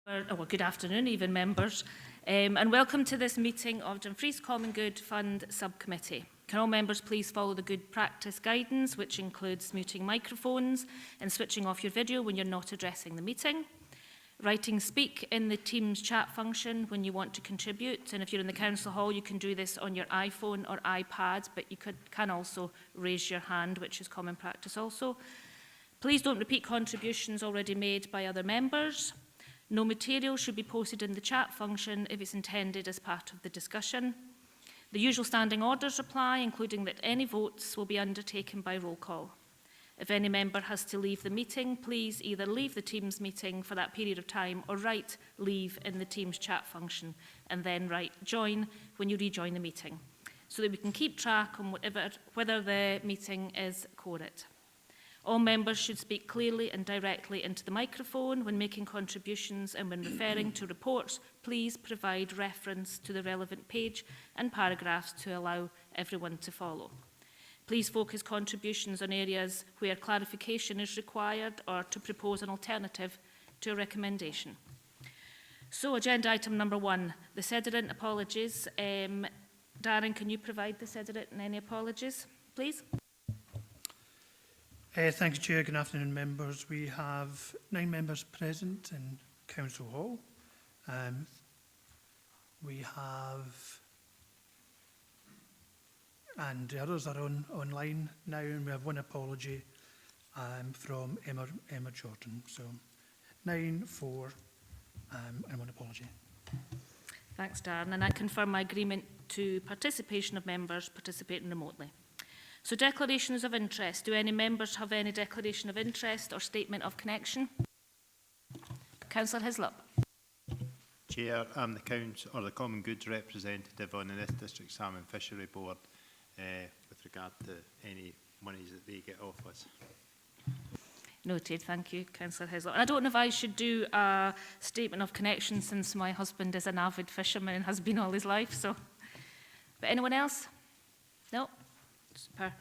Well, good afternoon, even members, and welcome to this meeting of Dumfries Common Good Fund Subcommittee. Can all members please follow the good practice guidance, which includes muting microphones and switching off your video when you're not addressing the meeting. Writing speak in the Teams chat function when you want to contribute, and if you're in the Council Hall, you can do this on your iPhone or iPad, but you can also raise your hand, which is common practice also. Please don't repeat contributions already made by other members. No material should be posted in the chat function if it's intended as part of the discussion. The usual standing orders apply, including that any votes will be undertaken by roll call. If any member has to leave the meeting, please either leave the Teams meeting for that period of time or write leave in the Teams chat function and then write join when you rejoin the meeting, so that we can keep track on whether the meeting is quorate. All members should speak clearly and directly into the microphone when making contributions, and when referring to reports, please provide reference to the relevant page and paragraphs to allow everyone to follow. Please focus contributions on areas where clarification is required or to propose an alternative to a recommendation. So, agenda item number 1, the sediment apologies. Darren, can you provide the sediment and any apologies, please? Thank you, Chair. Good afternoon, members. We have 9 members present in Council Hall. And the others are online now, and we have 1 apology from Emma Jordan. So 9, 4, and 1 apology. Thanks, Darren. And I confirm my agreement to participation of members participating remotely. So, declarations of interest. Do any members have any declaration of interest or statement of connection? Councillor Hislop. Chair, I'm the Common Goods representative on the North District Salmon Fishery Board with regard to any monies that they get off us. Noted. Thank you, Councillor Hislop. I don't know if I should do a statement of connection, since my husband is an avid fisherman and has been all his life. So, but anyone else? No. Super.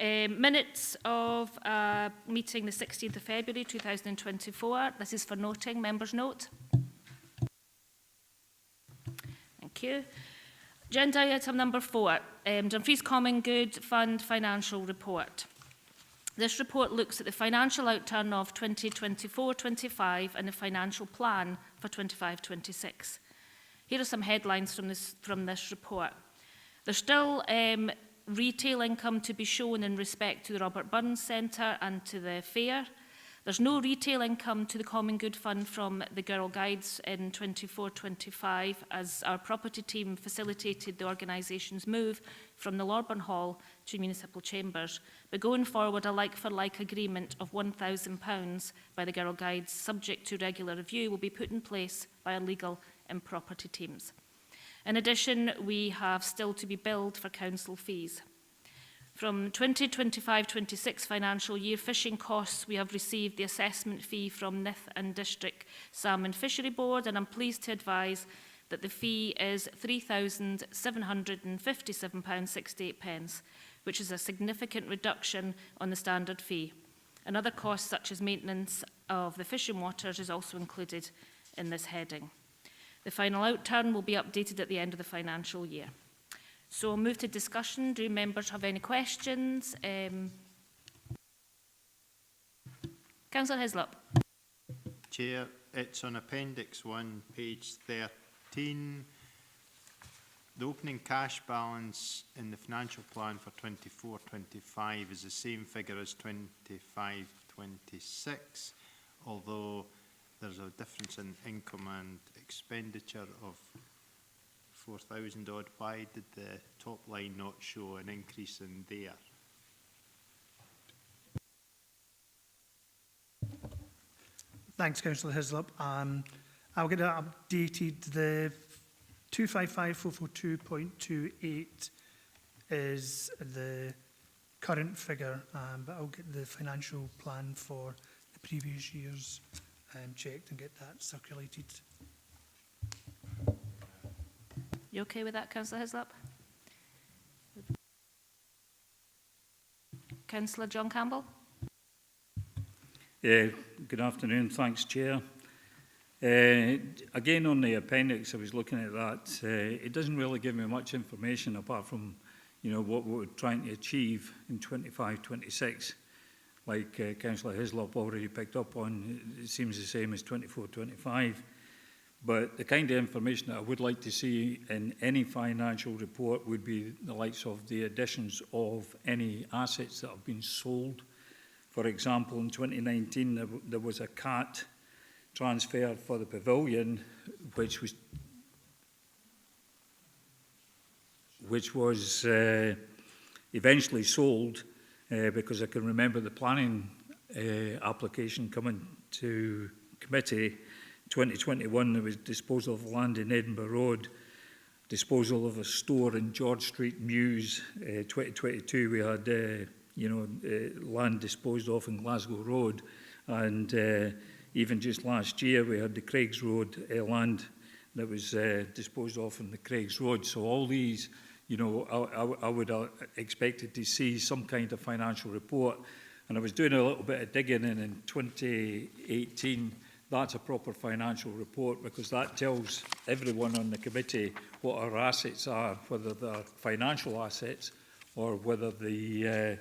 Minutes of meeting the 16th of February 2024. This is for noting. Members note. Thank you. Agenda item number 4. Dumfries Common Good Fund Financial Report. This report looks at the financial outturn of 2024-25 and the financial plan for 25-26. Here are some headlines from this report. There's still retail income to be shown in respect to the Robert Burns Centre and to the fair. There's no retail income to the Common Good Fund from the Girl Guides in 24-25, as our property team facilitated the organisation's move from the Lorburn Hall to municipal chambers. But going forward, a like-for-like agreement of £1,000 by the Girl Guides, subject to regular review, will be put in place by our legal and property teams. In addition, we have still to be billed for council fees. From 2025-26 financial year fishing costs, we have received the assessment fee from Nith and District Salmon Fishery Board, and I'm pleased to advise that the fee is £3,757.68, which is a significant reduction on the standard fee. And other costs, such as maintenance of the fishing waters, is also included in this heading. The final outturn will be updated at the end of the financial year. So I'll move to discussion. Do members have any questions? Councillor Hislop. Chair, it's on Appendix 1, page 13. The opening cash balance in the financial plan for 24-25 is the same figure as 25-26, although there's a difference in income and expenditure of 4,000 odd. Why did the top line not show an increase in there? Thanks, Councillor Hislop. I'll get that updated. The 255442.28 is the current figure, but I'll get the financial plan for the previous years checked and get that circulated. You okay with that, Councillor Hislop? Councillor John Campbell. Good afternoon. Thanks, Chair. Again, on the appendix, I was looking at that. It doesn't really give me much information apart from, you know, what we're trying to achieve in 25-26. Like Councillor Hislop already picked up on, it seems the same as 24-25. But the kind of information that I would like to see in any financial report would be the likes of the additions of any assets that have been sold. For example, in 2019, there was a CAT transfer for the pavilion, which was eventually sold because I can remember the planning application coming to committee. 2021, there was disposal of land in Edinburgh Road, disposal of a store in George Street, Mews. 2022, we had land disposed of in Glasgow Road, and even just last year, we had the Craigs Road land that was disposed of in the Craigs Road. So all these, you know, I would have expected to see some kind of financial report. And I was doing a little bit of digging in 2018. That's a proper financial report because that tells everyone on the committee what our assets are, whether they're financial assets or whether the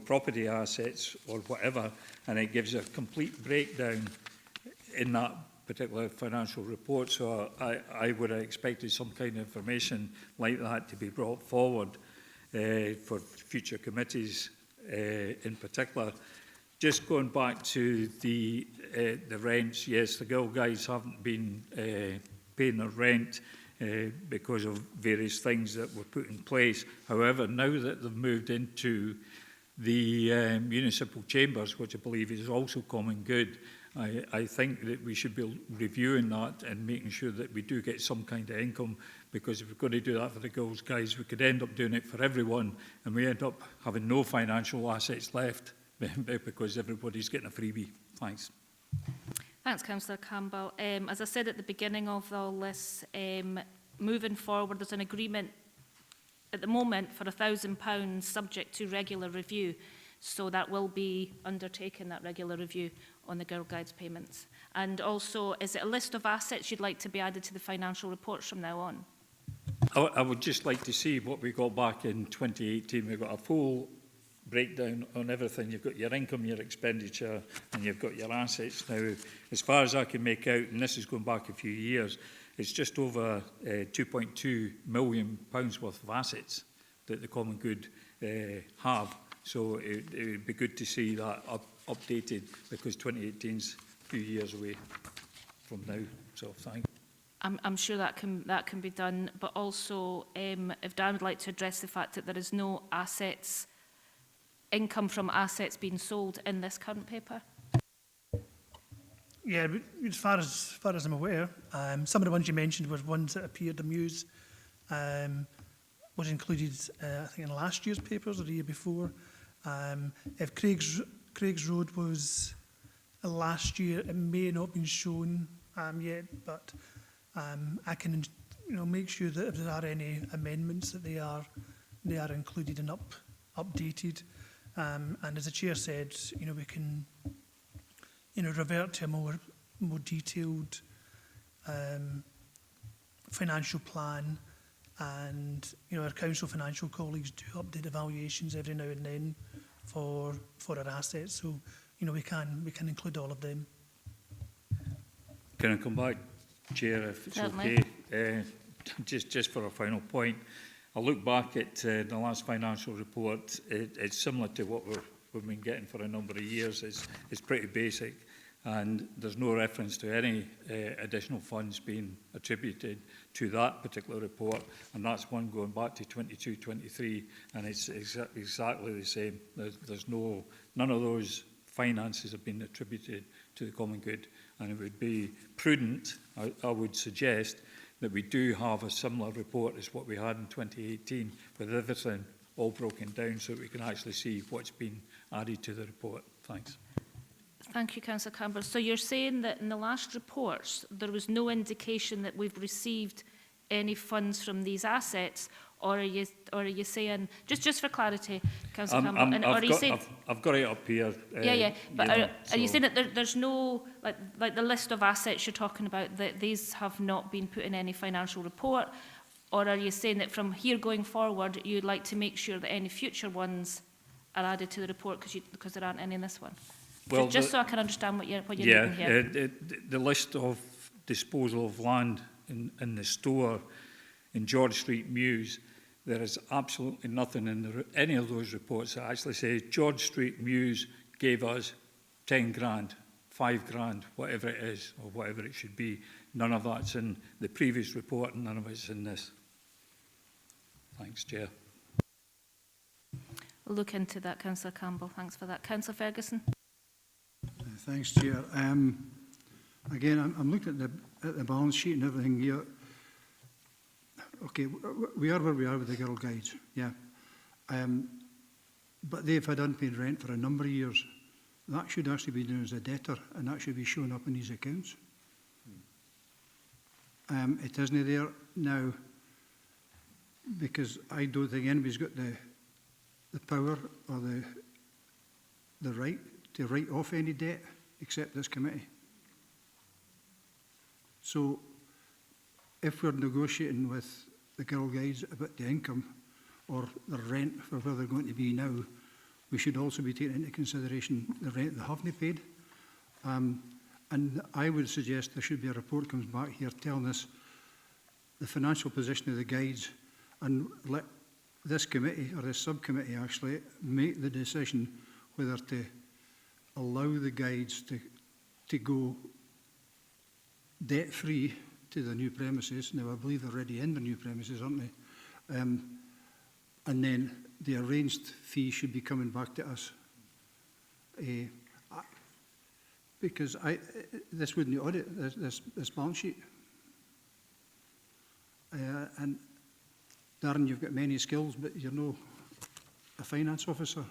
property assets or whatever, and it gives a complete breakdown in that particular financial report. So I would have expected some kind of information like that to be brought forward for future committees in particular. Just going back to the rents, yes, the Girl Guides haven't been paying their rent because of various things that were put in place. However, now that they've moved into the municipal chambers, which I believe is also common good, I think that we should be reviewing that and making sure that we do get some kind of income, because if we're going to do that for the Girls Guides, we could end up doing it for everyone, and we end up having no financial assets left because everybody's getting a freebie. Thanks. Thanks, Councillor Campbell. As I said at the beginning of all this, moving forward, there's an agreement at the moment for £1,000 subject to regular review. So that will be undertaken, that regular review on the Girl Guides payments. And also, is it a list of assets you'd like to be added to the financial reports from now on? I would just like to see what we got back in 2018. We've got a full breakdown on everything. You've got your income, your expenditure, and you've got your assets. Now, as far as I can make out, and this is going back a few years, it's just over £2.2 million worth of assets that the Common Good have. So it would be good to see that updated, because 2018's a few years away from now. So thank you. I'm sure that can be done, but also if Dan would like to address the fact that there is no income from assets being sold in this current paper. Yeah, but as far as I'm aware, some of the ones you mentioned were ones that appeared in Muse, was included, I think, in last year's papers or the year before. If Craig's Road was last year, it may not have been shown yet, but I can make sure that if there are any amendments that they are included and updated. And as the chair said, we can revert to a more detailed financial plan, and our council financial colleagues do update evaluations every now and then for our assets, so we can include all of them. Can I come back, Chair, if it's Certainly. okay? Just for a final point, I look back at the last financial report. It's similar to what we've been getting for a number of years. It's pretty basic, and there's no reference to any additional funds being attributed to that particular report, and that's one going back to 22-23, and it's exactly the same. None of those finances have been attributed to the common good, and it would be prudent, I would suggest, that we do have a similar report as what we had in 2018, with everything all broken down, so that we can actually see what's been added to the report. Thanks. Thank you, Councillor Campbell. So you're saying that in the last reports, there was no indication that we've received any funds from these assets, Or are you saying, just for clarity, Councillor Campbell, I'm, and, or are you saying, I've got it up here. yeah, but you know, are you so- saying that there's no, like the list of assets you're talking about, that these have not been put in any financial report? Or are you saying that from here going forward, you'd like to make sure that any future ones are added to the report because there aren't any in this one? Well, Just so I can understand what you're yeah, needing here. the list of disposal of land in the store in George Street, Mews, there is absolutely nothing in any of those reports that actually say George Street, Mews gave us 10 grand, 5 grand, whatever it is, or whatever it should be. None of that's in the previous report, and none of it's in this. Thanks, Chair. We'll look into that, Councillor Campbell. Thanks for that. Councillor Ferguson. Thanks, Chair. Again, I'm looking at the balance sheet and everything here. Okay, we are where we are with the Girl Guides, yeah. But they've had unpaid rent for a number of years. That should actually be done as a debtor, and that should be shown up in these accounts. It isn't there now because I don't think anybody's got the power or the right to write off any debt except this committee. So if we're negotiating with the Girl Guides about the income or the rent for where they're going to be now, we should also be taking into consideration the rent they haven't paid. And I would suggest there should be a report comes back here telling us the financial position of the guides, and let this committee or this subcommittee actually make the decision whether to allow the guides to go debt-free to the new premises. Now, I believe they're already in the new premises, aren't they? And then the arranged fee should be coming back to us. Because this wouldn't audit this balance sheet. And Darren, you've got many skills, but you're no a finance officer,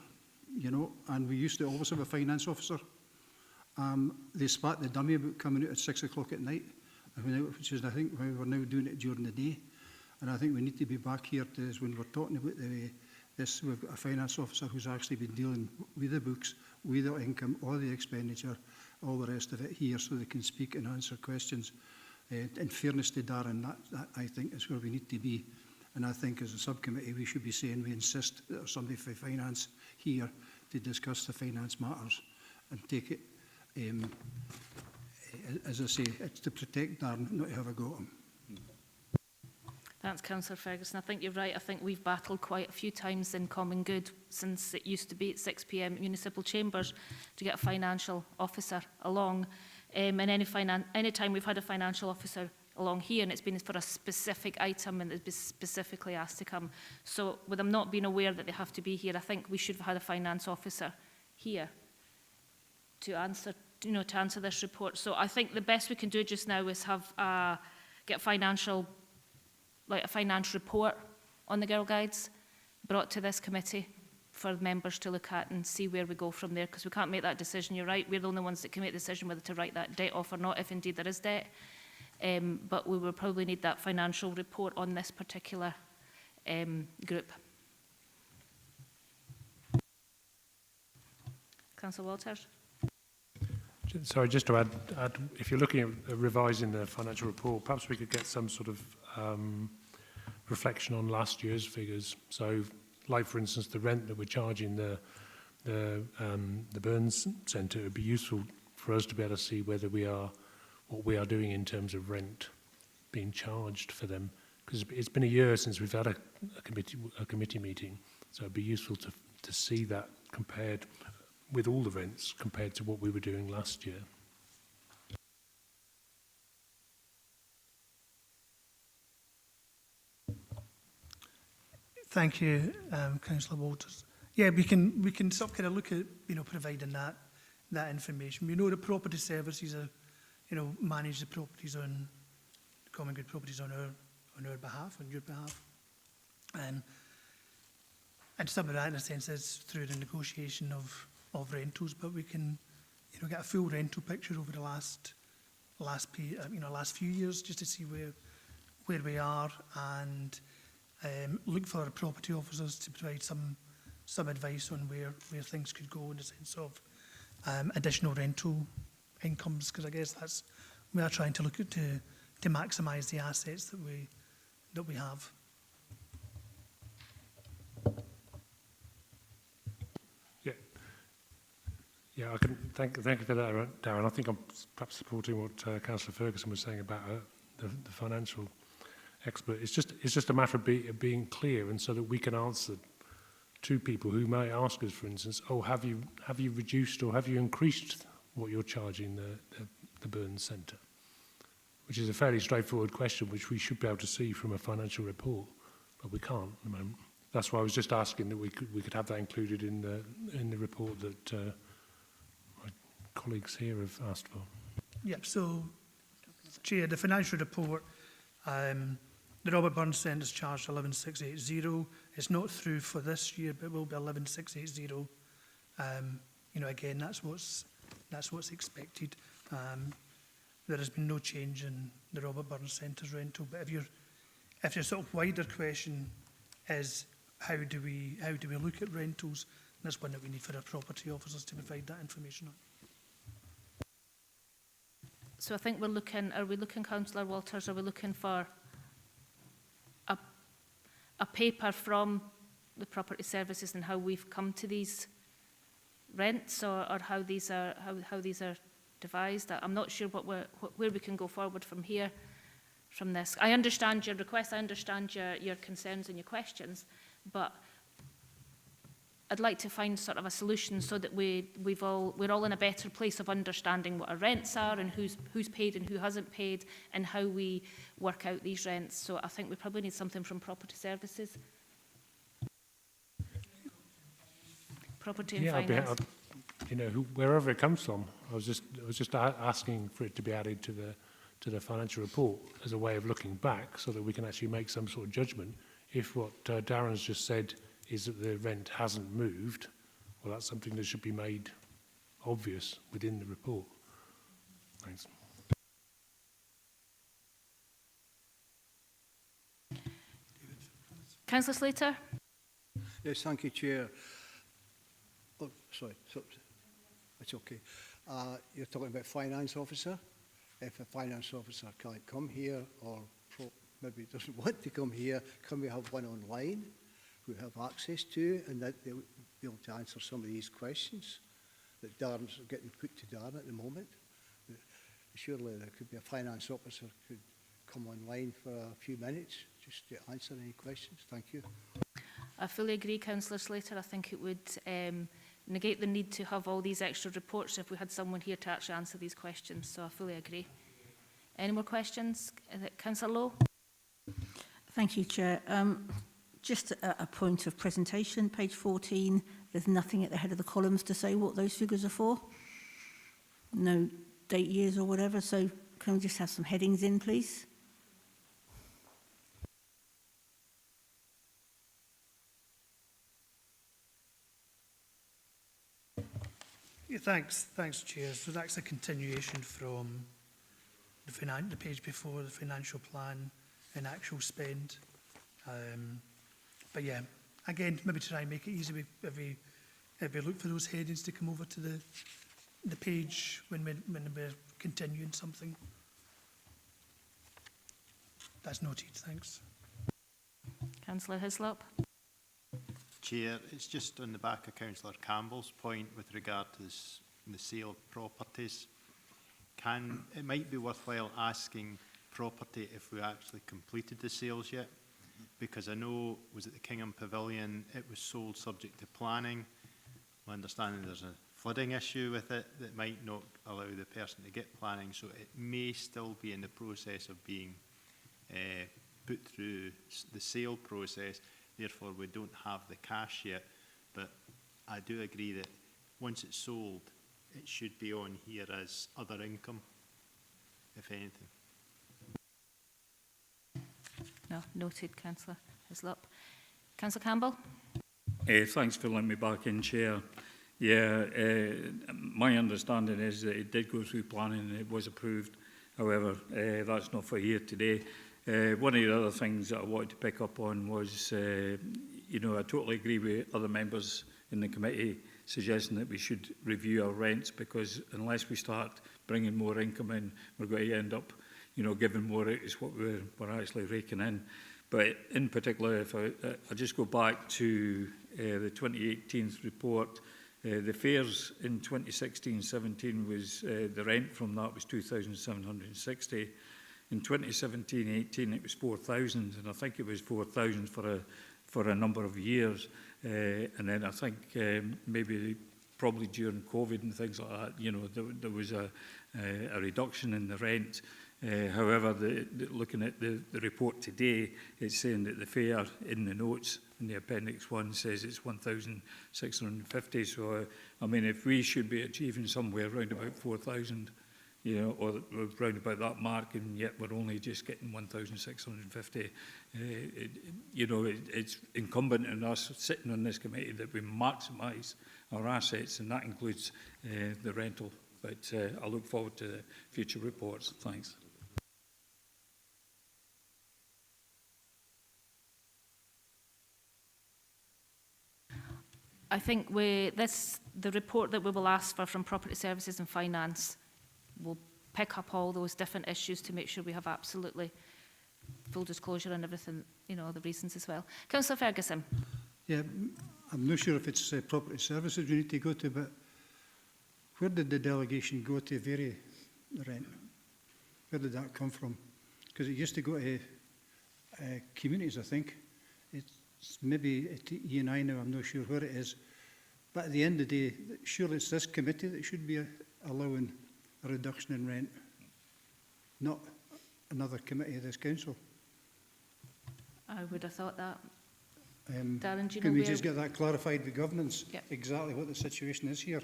you know, and we used to always have a finance officer. They spat the dummy about coming out at 6 o'clock at night, which is, I think, why we're now doing it during the day. And I think we need to be back here to, when we're talking about this, we've got a finance officer who's actually been dealing with the books, with the income, all the expenditure, all the rest of it here, so they can speak and answer questions. In fairness to Darren, that I think is where we need to be. And I think as a subcommittee, we should be saying we insist that there's somebody for finance here to discuss the finance matters and take it, as I say, it's to protect Darren, not to have a go at him. Thanks, Councillor Ferguson. I think you're right. I think we've battled quite a few times in Common Good since it used to be at 6 p.m. at municipal chambers to get a financial officer along. And any time we've had a financial officer along here, and it's been for a specific item and it's been specifically asked to come. So with them not being aware that they have to be here, I think we should have had a finance officer here to answer, to answer this report. So I think the best we can do just now is have get a finance report on the Girl Guides brought to this committee for members to look at and see where we go from there, because we can't make that decision. You're right, we're the only ones that can make the decision whether to write that debt off or not, if indeed there is debt. But we will probably need that financial report on this particular group. Councillor Walters. Sorry, just to add, if you're looking at revising the financial report, perhaps we could get some sort of reflection on last year's figures. So, like for instance, the rent that we're charging the Burns Centre, it would be useful for us to be able to see whether what we are doing in terms of rent being charged for them, because it's been a year since we've had a committee meeting, so it'd be useful to see that compared with all the rents compared to what we were doing last year. Thank you, Councillor Walters. Yeah, we can sort of kind of look at providing that information. We know that property services are manage the properties on common good properties on our behalf, on your behalf, and some of that in a sense is through the negotiation of rentals, but we can get a full rental picture over the last few years just to see where we are, and look for our property officers to provide some advice on where things could go in the sense of additional rental incomes, because I guess we are trying to look at to maximise the assets that we have. Yeah, I can thank you for that, Darren. I think I'm perhaps supporting what Councillor Ferguson was saying about the financial expert. It's just a matter of being clear, and so that we can answer to people who may ask us, for instance, oh, have you reduced or have you increased what you're charging the Burns Centre? Which is a fairly straightforward question, which we should be able to see from a financial report, but we can't at the moment. That's why I was just asking that we could have that included in the report that my colleagues here have asked for. Yep, so, Chair, the financial report, the Robert Burns Centre's charged 11,680. It's not through for this year, but it will be 11,680. You know, again, that's what's expected. There has been no change in the Robert Burns Centre's rental. But if your sort of wider question is how do we look at rentals, that's one that we need for our property officers to provide that information on. So I think are we looking, Councillor Walters, are we looking for a paper from the property services and how we've come to these rents, or how these are devised? I'm not sure where we can go forward from here, from this. I understand your request, I understand your concerns and your questions, but I'd like to find sort of a solution so that we're all in a better place of understanding what our rents are and who's paid and who hasn't paid and how we work out these rents. So I think we probably need something from property services. Property and finance. You know, wherever it comes from, I was just asking for it to be added to the financial report as a way of looking back, so that we can actually make some sort of judgment. If what Darren's just said is that the rent hasn't moved, well, that's something that should be made obvious within the report. Thanks. Councillor Slater? Yes, thank you, Chair. Oh, sorry, it's okay. You're talking about finance officer. If a finance officer can't come here, or maybe doesn't want to come here, can we have one online who have access to, and that they'll be able to answer some of these questions that Darren's getting put to Darren at the moment? Surely there could be a finance officer who could come online for a few minutes just to answer any questions. Thank you. I fully agree, Councillor Slater. I think it would negate the need to have all these extra reports if we had someone here to actually answer these questions. So I fully agree. Any more questions? Councillor Lowe? Thank you, Chair. Just a point of presentation, page 14, there's nothing at the head of the columns to say what those figures are for. No date years or whatever, so can we just have some headings in, please? Yeah, thanks, Chair. So that's a continuation from the page before, the financial plan and actual spend. But yeah, again, maybe try and make it easy if we look for those headings to come over to the page when we're continuing something. That's noted, thanks. Councillor Hislop? Chair, it's just on the back of Councillor Campbell's point with regard to the sale of properties. It might be worthwhile asking property if we actually completed the sales yet, because I know, was it the Kingham Pavilion, it was sold subject to planning. My understanding there's a flooding issue with it that might not allow the person to get planning, so it may still be in the process of being put through the sale process. Therefore, we don't have the cash yet, but I do agree that once it's sold, it should be on here as other income, if anything. No, noted, Councillor Hislop. Councillor Campbell? Thanks for letting me back in, Chair. Yeah, my understanding is that it did go through planning and it was approved. However, that's not for here today. One of the other things that I wanted to pick up on was, you know, I totally agree with other members in the committee suggesting that we should review our rents, because unless we start bringing more income in, we're going to end up, you know, giving more out is what we're actually raking in. But in particular, if I just go back to the 2018 report, the fares in 2016-17 was, the rent from that was 2,760. In 2017-18 it was 4,000, and I think it was 4,000 for a number of years. And then I think maybe probably during COVID and things like that, you know, there was a reduction in the rent. However, looking at the report today, it's saying that the fare in the notes in the Appendix 1 says it's 1,650. So, I mean, if we should be achieving somewhere around about 4,000, you know, or round about that mark, and yet we're only just getting 1,650. You know, it's incumbent on us sitting on this committee that we maximise our assets, and that includes the rental. But I look forward to the future reports. Thanks. I think the report that we will ask for from Property Services and Finance will pick up all those different issues to make sure we have absolutely full disclosure and everything, you know, the reasons as well. Councillor Ferguson. Yeah, I'm not sure if it's property services we need to go to, but where did the delegation go to vary the rent? Where did that come from? Because it used to go to communities, I think. It's maybe at E&I now, I'm not sure where it is. But at the end of the day, surely it's this committee that should be allowing a reduction in rent, not another committee of this council. I would have thought that. Darren, do you know Can we where... just get that clarified with governance, Yep. exactly what the situation is here?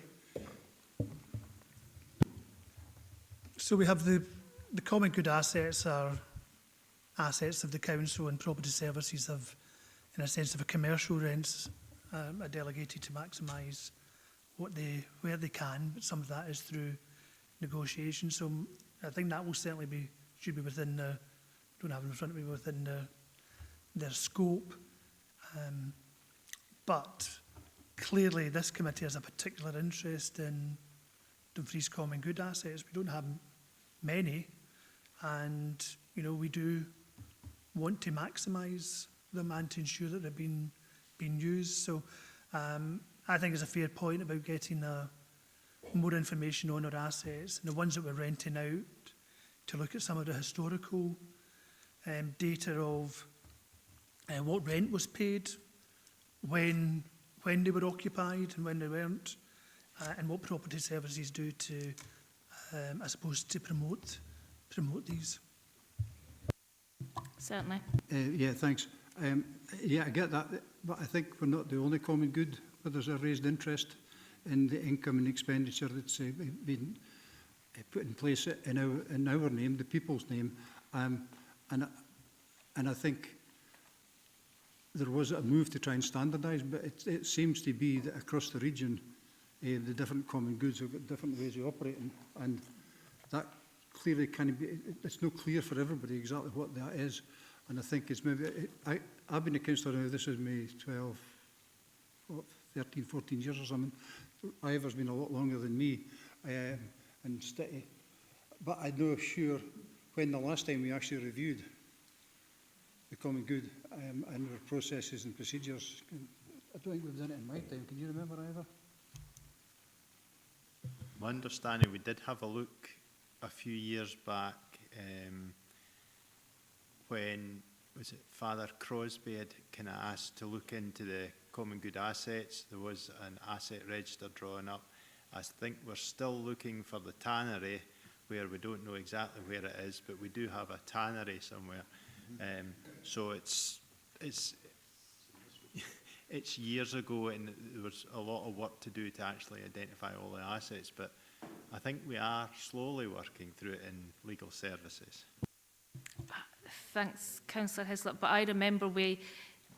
So we have the common good assets are assets of the council, and property services have, in a sense, of a commercial rents are delegated to maximise where they can, but some of that is through negotiation. So I think that will certainly should be within don't have it in front of me, within their scope. But clearly this committee has a particular interest in Dumfries common good assets. We don't have many, and you know, we do want to maximise them and to ensure that they're being used. So I think it's a fair point about getting more information on our assets and the ones that we're renting out, to look at some of the historical data of what rent was paid, when they were occupied and when they weren't, and what property services do to, I suppose, to promote these. Certainly. Yeah, thanks. Yeah, I get that, but I think we're not the only common good where there's a raised interest in the income and expenditure that's been put in place in our name, the people's name, and I think there was a move to try and standardise, but it seems to be that across the region, the different common goods have got different ways of operating, and that clearly it's not clear for everybody exactly what that is. And I think it's maybe, I've been a councillor now, this is me 13, 14 years or something. Ivor's been a lot longer than me, and steady. But I'm not sure when the last time we actually reviewed the common good and our processes and procedures. I don't think we've done it in my time. Can you remember, Ivor? My understanding, we did have a look a few years back when, was it Father Crosby had kind of asked to look into the common good assets. There was an asset register drawn up. I think we're still looking for the tannery, where we don't know exactly where it is, but we do have a tannery somewhere. So it's years ago, and there was a lot of work to do to actually identify all the assets, but I think we are slowly working through it in legal services. Thanks, Councillor Hislop. But I remember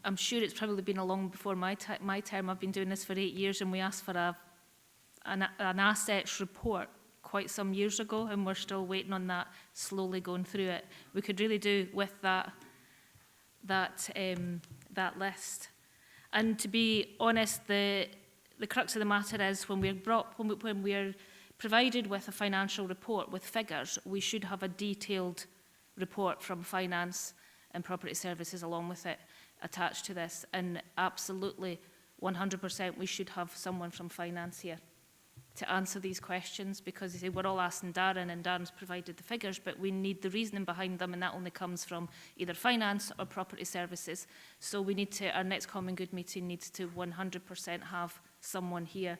I'm sure it's probably been long before my term. I've been doing this for 8 years, and we asked for an assets report quite some years ago, and we're still waiting on that, slowly going through it. We could really do with that list. And to be honest, the crux of the matter is when we're provided with a financial report with figures, we should have a detailed report from finance and property services along with it attached to this. And absolutely 100% we should have someone from finance here to answer these questions, because you say we're all asking Darren and Darren's provided the figures, but we need the reasoning behind them, and that only comes from either finance or property services. So we need to, our next Common Good meeting needs to 100% have someone here,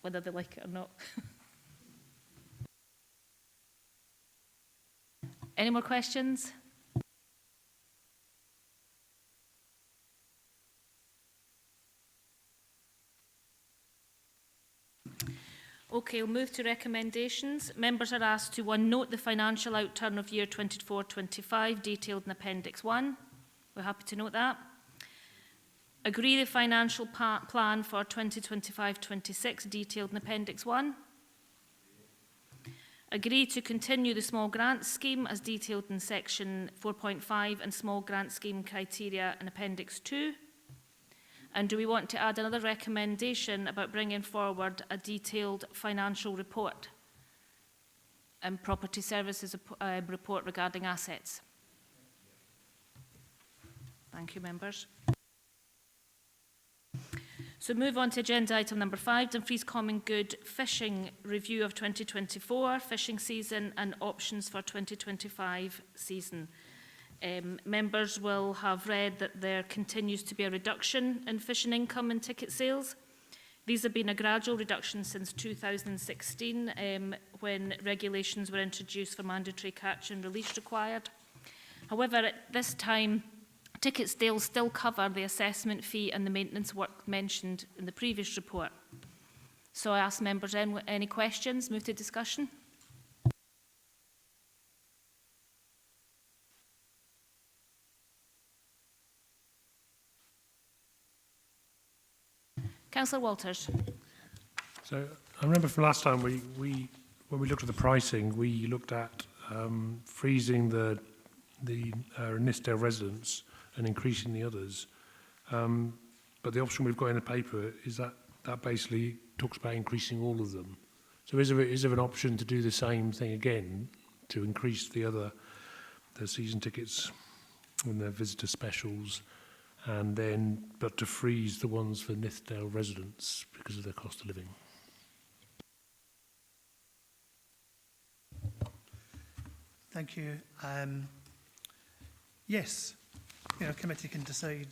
whether they like it or not. Any more questions? Okay, we'll move to recommendations. Members are asked to 1. Note the financial outturn of year 24-25 detailed in Appendix 1. We're happy to note that. Agree the financial plan for 2025-26 detailed in Appendix 1. Agree to continue the small grant scheme as detailed in Section 4.5 and small grant scheme criteria in Appendix 2. And do we want to add another recommendation about bringing forward a detailed financial report and property services report regarding assets? Thank you, members. So move on to agenda item number 5, Dumfries Common Good Fishing Review of 2024, fishing season and options for 2025 season. Members will have read that there continues to be a reduction in fishing income and ticket sales. These have been a gradual reduction since 2016 when regulations were introduced for mandatory catch and release required. However, at this time, ticket sales still cover the assessment fee and the maintenance work mentioned in the previous report. So I ask members any questions, move to discussion. Councillor Walters. So I remember from last time when we looked at the pricing, we looked at freezing the Nithsdale residents and increasing the others. But the option we've got in the paper is that basically talks about increasing all of them. So is there an option to do the same thing again, to increase the season tickets and the visitor specials, and then but to freeze the ones for Nithsdale residents because of their cost of living? Thank you. Yes, committee can decide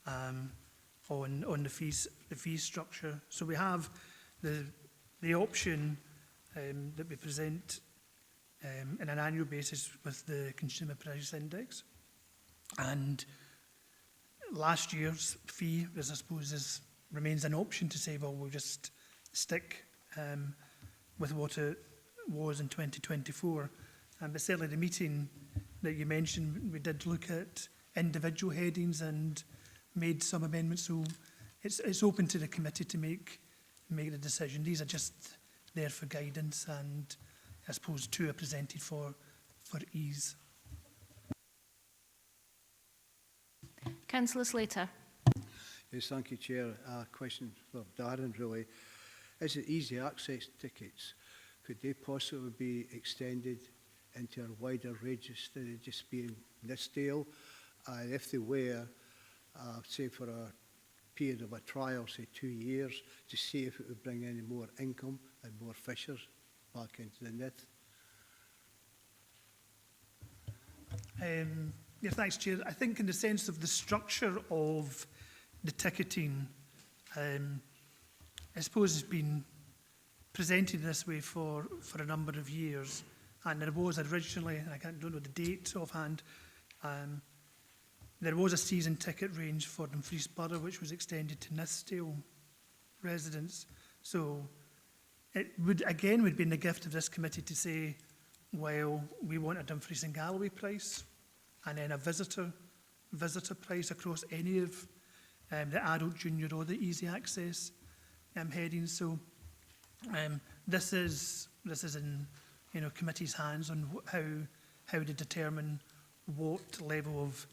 on the fee structure. So we have the option that we present in an annual basis with the Consumer Price Index, and last year's fee, as I suppose, remains an option to say, well, we'll just stick with what it was in 2024. But certainly the meeting that you mentioned, we did look at individual headings and made some amendments. So it's open to the committee to make the decision. These are just there for guidance, and I suppose 2 are presented for ease. Councillor Slater. Yes, thank you, Chair. Question for Darren, really. Is it easy access tickets? Could they possibly be extended into a wider range instead of just being Nithsdale? And if they were, say for a period of a trial, say 2 years, to see if it would bring any more income and more fishers back into the Nith? Yeah, thanks, Chair. I think in the sense of the structure of the ticketing, I suppose it's been presented this way for a number of years. And there was originally, and I don't know the date offhand, there was a season ticket range for Dumfries Borough, which was extended to Nithsdale residents. So it would be in the gift of this committee to say, well, we want a Dumfries and Galloway price, and then a visitor price across any of the adult, junior or the easy access headings. So This is in, you know, committee's hands on how to determine what level of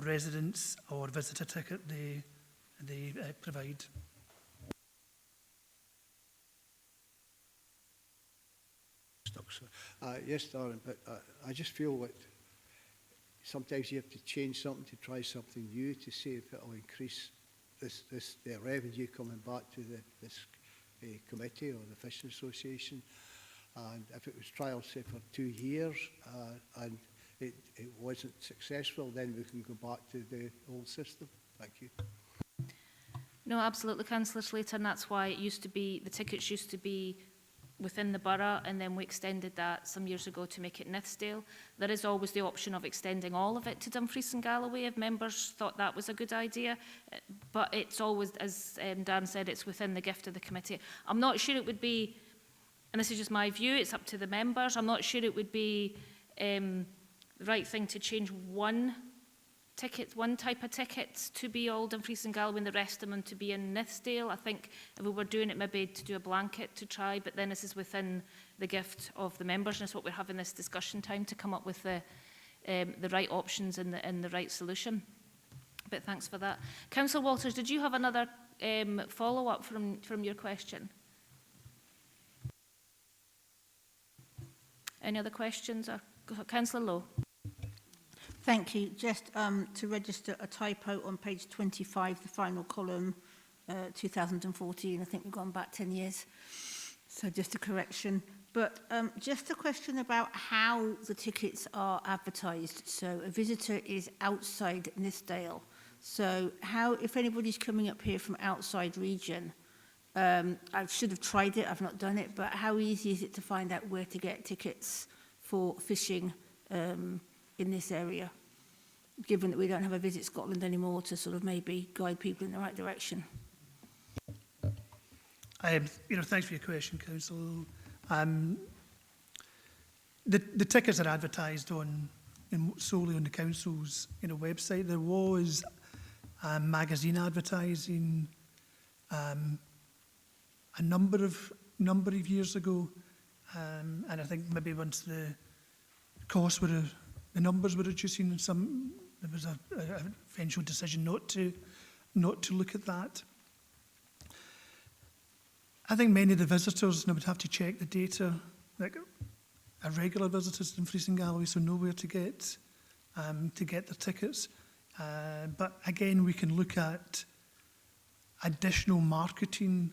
residence or visitor ticket they provide. Yes, Darren, but I just feel that sometimes you have to change something to try something new to see if it will increase the revenue coming back to this committee or the Fishing Association. And if it was trial, say, for 2 years and it wasn't successful, then we can go back to the old system. Thank you. No, absolutely, Councillor Slater, and that's why it used to be, the tickets used to be within the borough, and then we extended that some years ago to make it Nithsdale. There is always the option of extending all of it to Dumfries and Galloway if members thought that was a good idea, but it's always, as Dan said, it's within the gift of the committee. I'm not sure it would be, and this is just my view, it's up to the members, I'm not sure it would be the right thing to change one type of tickets to be all Dumfries and Galloway and the rest of them to be in Nithsdale. I think if we were doing it maybe to do a blanket to try, but then this is within the gift of the members, and it's what we're having this discussion time to come up with the right options and the right solution. But thanks for that. Councillor Walters, did you have another follow-up from your question? Any other questions? Or Councillor Lowe. Thank you. Just to register a typo on page 25, the final column, 2014. I think we've gone back 10 years. So just a correction. But just a question about how the tickets are advertised. So a visitor is outside Nithsdale. So how, if anybody's coming up here from outside region, I should have tried it, I've not done it, but how easy is it to find out where to get tickets for fishing in this area, given that we don't have a Visit Scotland anymore to sort of maybe guide people in the right direction? You know, thanks for your question, Councillor. The tickets are advertised solely on the council's, you know, website. There was magazine advertising a number of years ago, and I think maybe once the costs were the numbers were reducing, and there was a eventual decision not to look at that. I think many of the visitors would have to check the data, like are regular visitors to Dumfries and Galloway, so know where to get their tickets. But again, we can look at additional marketing,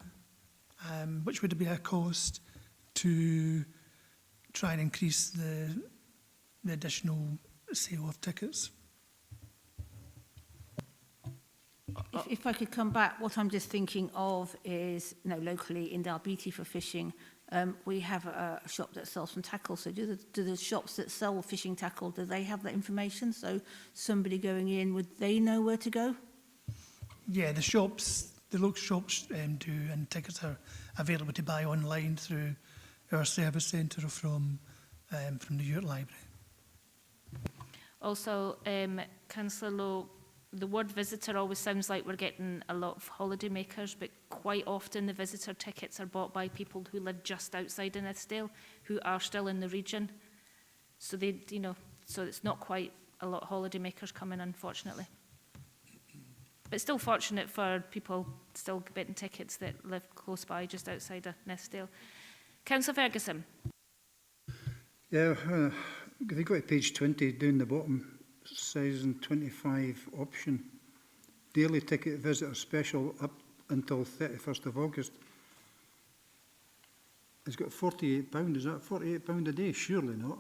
which would be a cost to try and increase the additional sale of tickets. If I could come back, what I'm just thinking of is, you know, locally in Dalbeattie for fishing, we have a shop that sells some tackle. So do the shops that sell fishing tackle, do they have that information? So somebody going in, would they know where to go? Yeah, the local shops do, and tickets are available to buy online through our service centre or from the Ute Library. Also, Councillor Lowe, the word visitor always sounds like we're getting a lot of holiday makers, but quite often the visitor tickets are bought by people who live just outside of Nithsdale, who are still in the region. So they, you know, so it's not quite a lot of holiday makers coming, unfortunately. But still fortunate for people still getting tickets that live close by, just outside of Nithsdale. Councillor Ferguson. Yeah, if you go to page 20, down the bottom, says in 25 option, daily ticket visitor special up until 31st of August. It's got £48, is that £48 a day? Surely not.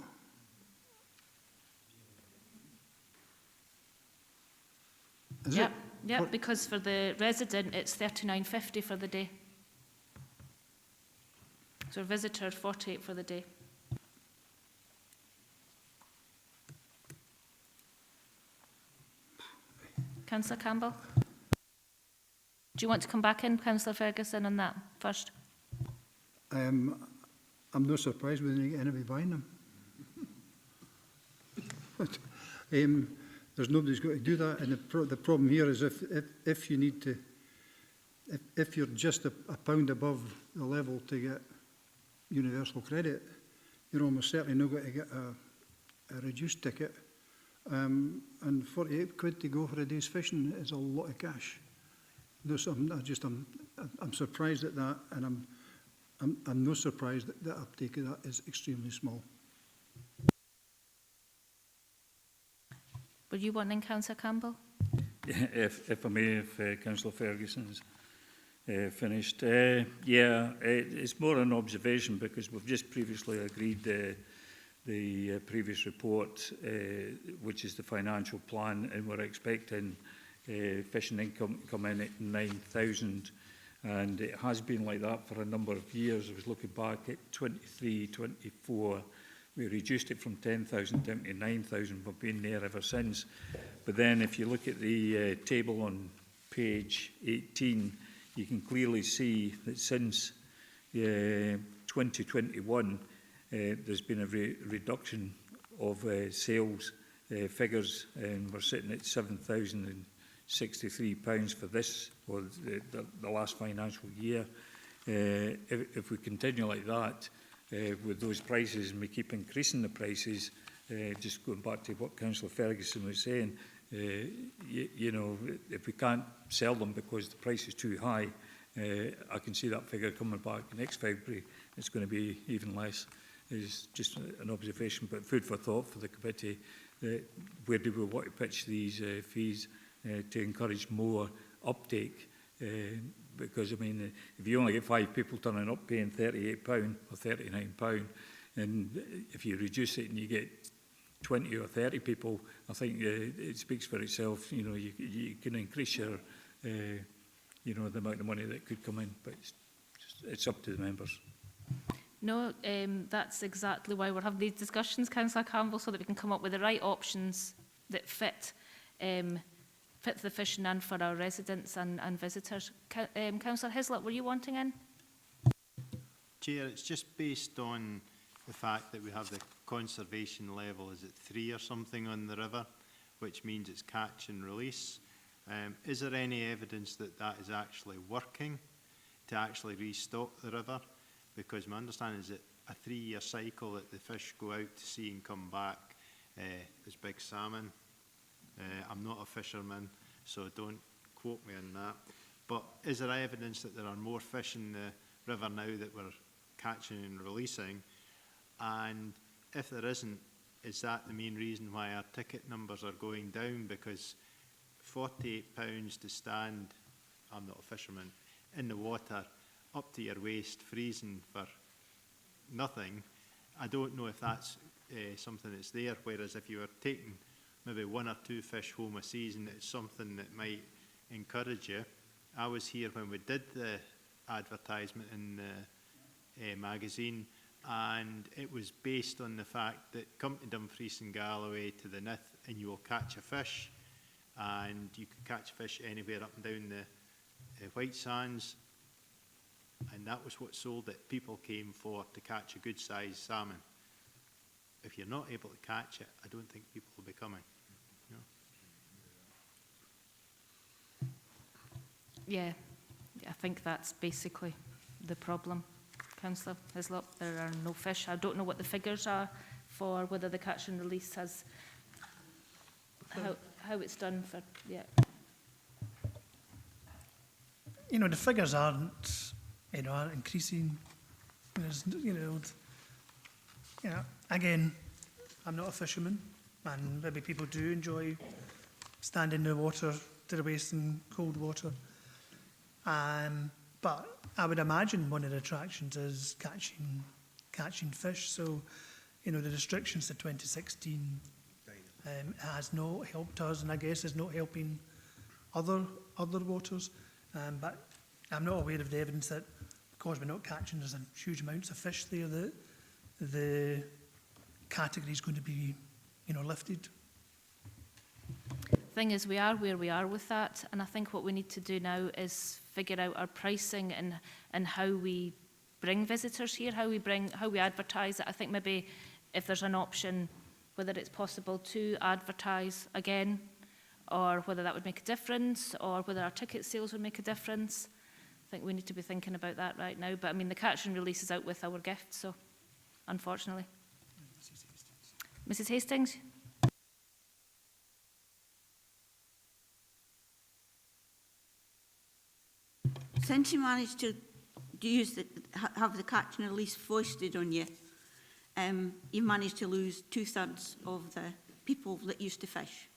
Is it? Yeah, because for the resident it's £39.50 for the day. So visitor, 48 for the day. Councillor Campbell? Do you want to come back in, Councillor Ferguson, on that first? I'm not surprised we didn't get anybody buying them. But, there's nobody's got to do that, and the problem here is if you need to if you're just a pound above the level to get universal credit, you're almost certainly not going to get a reduced ticket. And 48 quid to go for a day's fishing is a lot of cash. I'm surprised at that, and I'm not surprised that the uptake of that is extremely small. Were you wanting, Councillor Campbell? If I may, if Councillor Ferguson's finished. It's more an observation because we've just previously agreed the previous report, which is the financial plan, and we're expecting fishing income to come in at 9,000, and it has been like that for a number of years. I was looking back at 23, 24. We reduced it from 10,000 down to 9,000. We've been there ever since. But then if you look at the table on page 18, you can clearly see that since 2021, there's been a reduction of sales figures, and we're sitting at £7,063 for this, or the last financial year. If we continue like that, with those prices, and we keep increasing the prices, just going back to what Councillor Ferguson was saying, you know, if we can't sell them because the price is too high, I can see that figure coming back next February. It's going to be even less. It's just an observation, but food for thought for the committee. Where do we want to pitch these fees to encourage more uptake? Because, I mean, if you only get 5 people turning up paying £38 or £39, and if you reduce it and you get 20 or 30 people, I think it speaks for itself. You know, you can increase your, you know, the amount of money that could come in, but it's up to the members. No, that's exactly why we're having these discussions, Councillor Campbell, so that we can come up with the right options that fit the fishing and for our residents and visitors. Councillor Hislop, were you wanting in? Chair, it's just based on the fact that we have the conservation level, is it 3 or something on the river, which means it's catch and release. Is there any evidence that that is actually working to actually restock the river? Because my understanding is that a 3-year cycle that the fish go out to sea and come back. There's big salmon. I'm not a fisherman, so don't quote me on that. But is there evidence that there are more fish in the river now that we're catching and releasing? And if there isn't, is that the main reason why our ticket numbers are going down? Because £48 to stand, I'm not a fisherman, in the water, up to your waist, freezing for nothing, I don't know if that's something that's there. Whereas if you were taking maybe 1 or 2 fish home a season, it's something that might encourage you. I was here when we did the advertisement in the magazine, and it was based on the fact that come to Dumfries and Galloway to the Nith and you will catch a fish, and you can catch fish anywhere up and down the White Sands. And that was what sold it. People came for to catch a good sized salmon. If you're not able to catch it, I don't think people will be coming. You know? Yeah, I think that's basically the problem. Councillor Hislop, there are no fish. I don't know what the figures are for whether the catch and release has, how it's done for, yeah. You know, the figures aren't increasing. There's, again, I'm not a fisherman, and maybe people do enjoy standing in the water to the waist in cold water. But I would imagine one of the attractions is catching fish. So, the restrictions to 2016 has not helped us, and I guess is not helping other waters. But I'm not aware of the evidence that because we're not catching, there's a huge amounts of fish there that the category is going to be, lifted. Thing is, we are where we are with that, and I think what we need to do now is figure out our pricing and how we bring visitors here, how we advertise it. I think maybe if there's an option, whether it's possible to advertise again, or whether that would make a difference, or whether our ticket sales would make a difference. think we need to be thinking about that right now. But I mean, the catch and release is out with our gift, so unfortunately. Mrs. Hastings? Since you managed to have the catch and release foisted on you, you managed to lose 2/3 of the people that used to fish.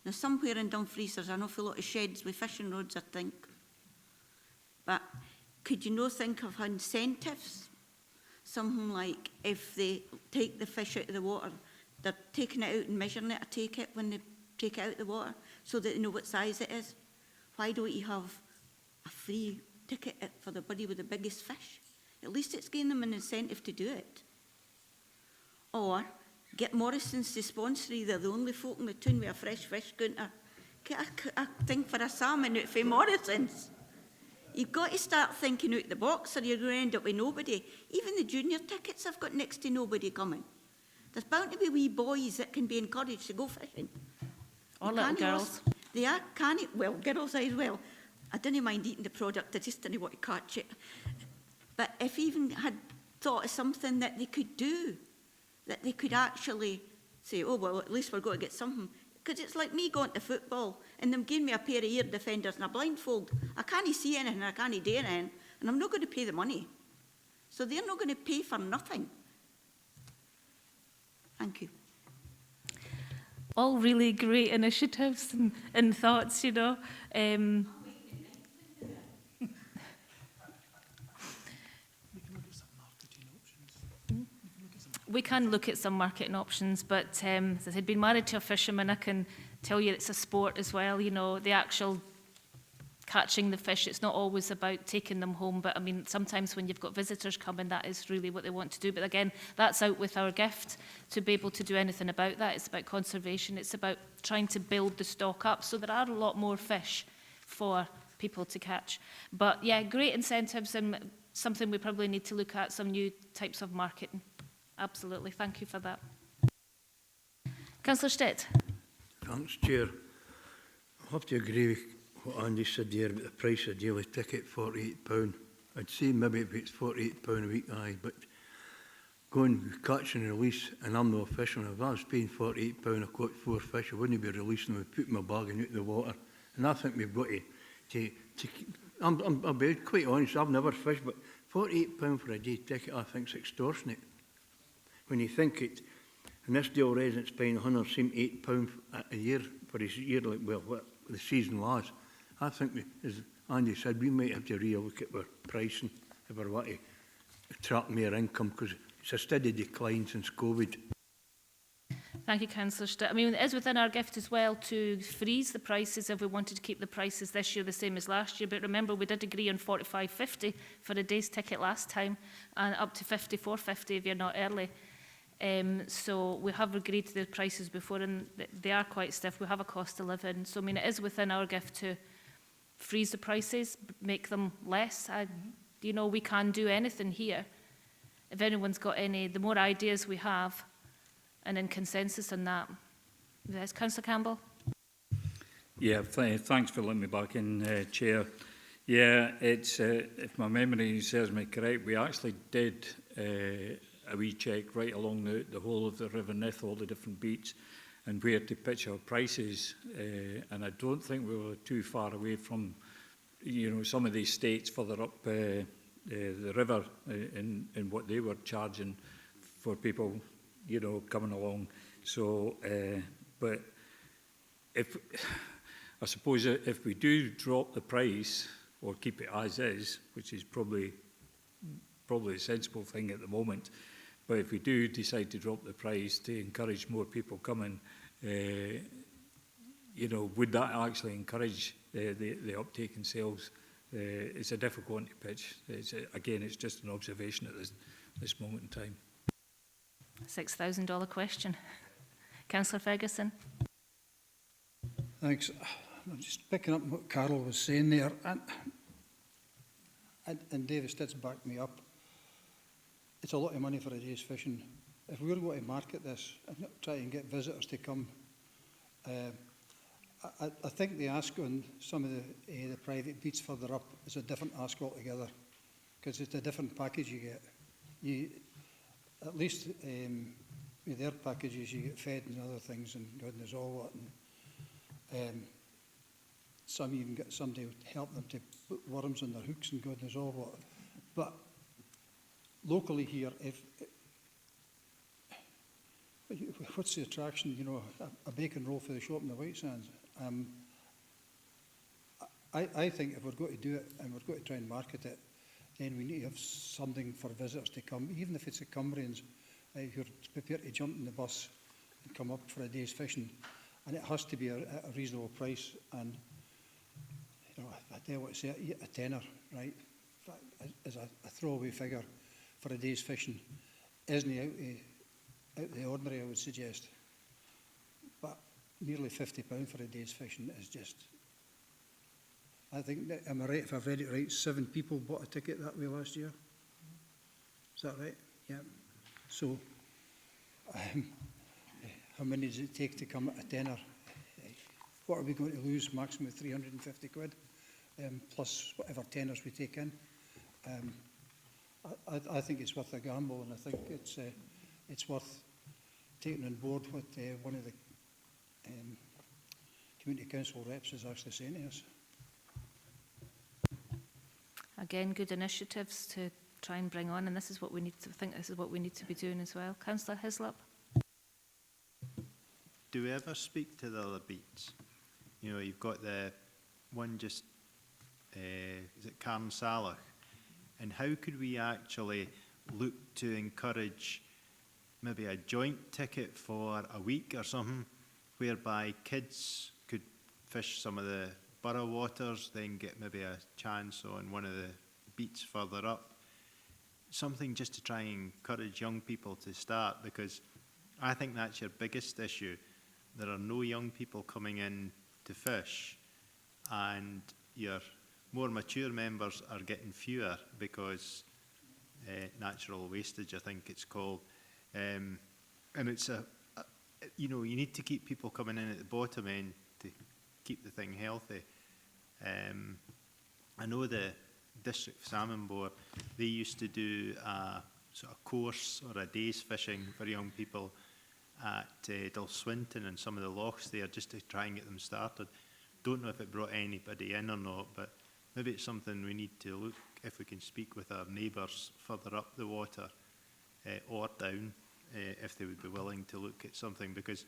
Now, somewhere in Dumfries, there's an awful lot of sheds with fishing rods, I think. But could you not think of incentives? Something like if they take the fish out of the water, they're taking it out and measuring it, I take it, when they take it out of the water, so that they know what size it is. Why don't you have a free ticket for the buddy with the biggest fish? At least it's giving them an incentive to do it. Or get Morrison's to sponsor you. They're the only folk in the town with a fresh fish counter. Get a thing for a salmon out for Morrison's. You've got to start thinking out the box or you're going to end up with nobody. Even the junior tickets have got next to nobody coming. There's bound to be wee boys that can be encouraged to go fishing. Or little girls. They are, can't it? Well, girls as well. I didn't mind eating the product, I just didn't want to catch it. But if even had thought of something that they could do, that they could actually say, oh, well, at least we're going to get something. Because it's like me going to football and them giving me a pair of ear defenders and a blindfold. I can't see anything, I can't do anything, and I'm not going to pay the money. So they're not going to pay for nothing. Thank you. All really great initiatives and thoughts, you know. We can look at some marketing options, but as I said, been married to a fisherman, I can tell you it's a sport as well. You know, the actual catching the fish, it's not always about taking them home, but I mean, sometimes when you've got visitors coming, that is really what they want to do. But again, that's out with our gift to be able to do anything about that. It's about conservation. It's about trying to build the stock up. So there are a lot more fish for people to catch. But yeah, great incentives and something we probably need to look at, some new types of marketing. Absolutely. Thank you for that. Councillor Stitt. Thanks, Chair. I have to agree with what Andy said there about the price of daily ticket, £48. I'd say maybe if it's £48 a week, aye, but going catch and release, and I'm not a fisherman, if I was paying £48, I caught 4 fish, I wouldn't be releasing them, putting my bag in out the water. And I think we've got to I'll be quite honest, I've never fished, but £48 for a day ticket, I think is extortionate. When you think it, and this Dale resident's paying £178 a year for his yearly, well, what the season lasts, I think, as Andy said, we might have to re-look at our pricing if we want to attract more income, because it's a steady decline since COVID. Thank you, Councillor Stitt. I mean, it is within our gift as well to freeze the prices if we wanted to keep the prices this year the same as last year. But remember, we did agree on $45.50 for a day's ticket last time, and up to $54.50 if you're not early. So we have agreed to the prices before, and they are quite stiff. We have a cost of living. So, I mean, it is within our gift to freeze the prices, make them less. You know, we can do anything here. If anyone's got any, the more ideas we have, and in consensus on that. Yes, Councillor Campbell? Yeah, thanks for letting me back in, Chair. Yeah, it's, if my memory serves me correct, we actually did a wee check right along the whole of the River Nith, all the different beats, and where to pitch our prices. And I don't think we were too far away from, you know, some of these states further up the river in what they were charging for people, you know, coming along. So, but if I suppose if we do drop the price or keep it as is, which is probably a sensible thing at the moment, but if we do decide to drop the price to encourage more people coming, you know, would that actually encourage the uptake in sales? It's a difficult one to pitch. Again, it's just an observation at this moment in time. $6,000 question. Councillor Ferguson? Thanks. I'm just picking up what Carol was saying there, and David Stitt's backed me up. It's a lot of money for a day's fishing. If we were going to market this and try and get visitors to come, I think the ask on some of the private beats further up is a different ask altogether, because it's a different package you get. At least with their packages, you get fed and other things, and God knows all what. And some even get somebody to help them to put worms on their hooks and God knows all what. But locally here, what's the attraction? You know, a bacon roll for the shop in the White Sands. I think if we're going to do it and we're going to try and market it, then we need to have something for visitors to come, even if it's the Cumbrians who are prepared to jump in the bus and come up for a day's fishing. And it has to be at a reasonable price. And you know, I tell you what, say a tenner, right, as a throwaway figure for a day's fishing, isn't out the ordinary, I would suggest. But nearly £50 for a day's fishing is just. I think, am I right, if I've read it right, 7 people bought a ticket that way last year? Is that right? Yeah. So, how many does it take to come at a tenner? What are we going to lose? Maximum 350 quid, plus whatever tenors we take in. I think it's worth a gamble, and I think it's worth taking on board what one of the community council reps is actually saying to us. Again, good initiatives to try and bring on, and this is what we need to think. This is what we need to be doing as well. Councillor Hislop. Do we ever speak to the other beats? You know, you've got the one just, is it Carn Salach? And how could we actually look to encourage maybe a joint ticket for a week or something, whereby kids could fish some of the borough waters, then get maybe a chance on one of the beats further up. Something just to try and encourage young people to start, because I think that's your biggest issue. There are no young people coming in to fish, and your more mature members are getting fewer because natural wastage, I think it's called. And it's you know, you need to keep people coming in at the bottom end to keep the thing healthy. I know the District Salmon Board, they used to do a sort of course or a day's fishing for young people at Dalswinton and some of the lochs there, just to try and get them started. Don't know if it brought anybody in or not, but maybe it's something we need to look, if we can speak with our neighbours further up the water or down, if they would be willing to look at something, because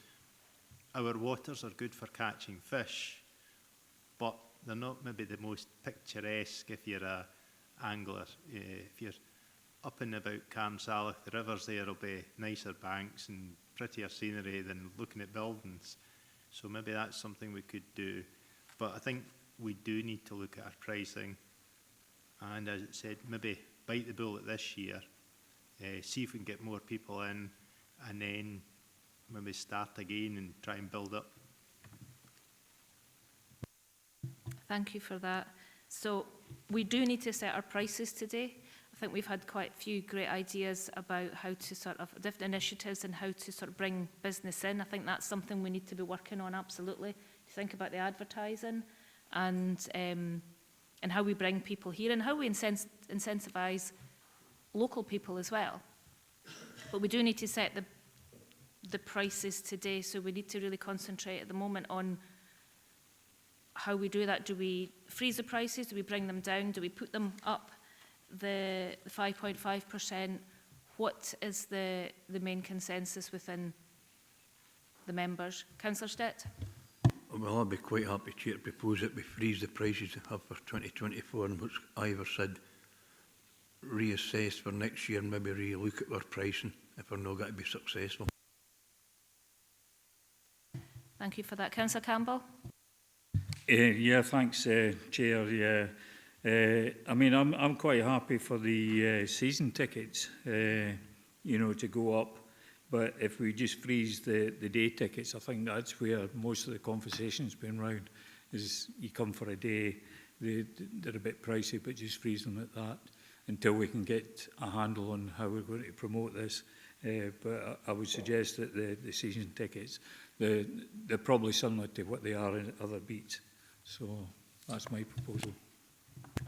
our waters are good for catching fish, but they're not maybe the most picturesque if you're a angler. If you're up and about Carn Salach, the rivers there will be nicer banks and prettier scenery than looking at buildings. So maybe that's something we could do. But I think we do need to look at our pricing. And as it said, maybe bite the bullet this year, see if we can get more people in, and then maybe start again and try and build up. Thank you for that. So we do need to set our prices today. I think we've had quite a few great ideas about how to sort of different initiatives and how to sort of bring business in. I think that's something we need to be working on, absolutely. To think about the advertising and how we bring people here and how we incentivise local people as well. But we do need to set the prices today, so we need to really concentrate at the moment on how we do that. Do we freeze the prices? Do we bring them down? Do we put them up? The 5.5%, what is the main consensus within the members? Councillor Stitt? Well, I'd be quite happy to propose that we freeze the prices we have for 2024, and what's Ivor said, reassess for next year and maybe re-look at our pricing if we're not going to be successful. Thank you for that. Councillor Campbell? Yeah, thanks, Chair. Yeah. I mean, I'm quite happy for the season tickets, you know, to go up. But if we just freeze the day tickets, I think that's where most of the conversation's been round, is you come for a day, they're a bit pricey, but just freeze them at that until we can get a handle on how we're going to promote this. but I would suggest that the season tickets, they're probably similar to what they are in other beats. So that's my proposal.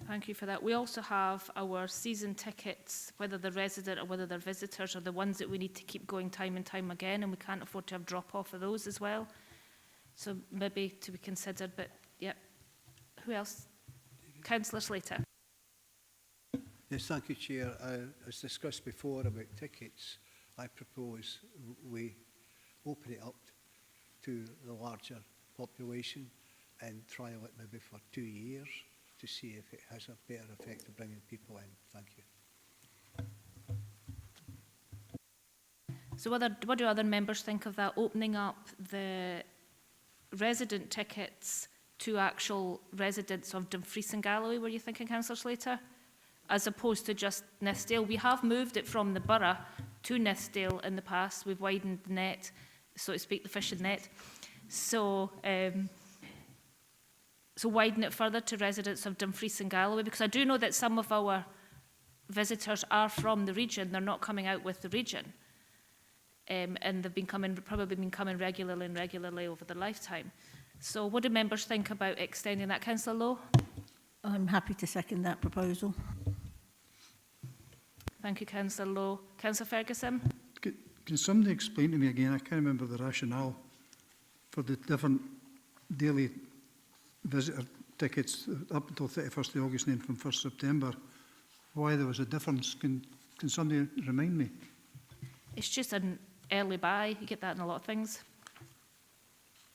Thank you for that. We also have our season tickets, whether they're resident or whether they're visitors, are the ones that we need to keep going time and time again, and we can't afford to have drop-off of those as well. So maybe to be considered, but yeah. Who else? Councillor Slater. Yes, thank you, Chair. As discussed before about tickets, I propose we open it up to the larger population and trial it maybe for 2 years to see if it has a better effect of bringing people in. Thank you. So what do other members think of that, opening up the resident tickets to actual residents of Dumfries and Galloway, were you thinking, Councillor Slater? As opposed to just Nithsdale. We have moved it from the borough to Nithsdale in the past. We've widened the net, so to speak, the fishing net. So, so widen it further to residents of Dumfries and Galloway, because I do know that some of our visitors are from the region. They're not coming out with the region. And they've been probably been coming regularly over their lifetime. So what do members think about extending that? Councillor Lowe? I'm happy to second that proposal. Thank you, Councillor Lowe. Councillor Ferguson? Can somebody explain to me again, I can't remember the rationale for the different daily visitor tickets up until 31st of August and then from 1st September, why there was a difference? Can somebody remind me? It's just an early buy. You get that in a lot of things.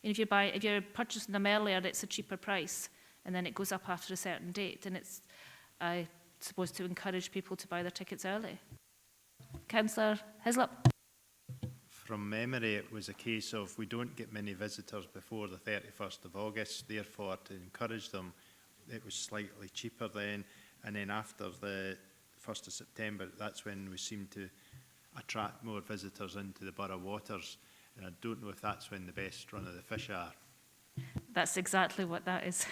And if you're purchasing them earlier, it's a cheaper price, and then it goes up after a certain date, and it's, I suppose, to encourage people to buy their tickets early. Councillor Hislop? From memory, it was a case of we don't get many visitors before the 31st of August, therefore to encourage them, it was slightly cheaper then, and then after the 1st of September, that's when we seem to attract more visitors into the borough waters, and I don't know if that's when the best run of the fish are. That's exactly what that is.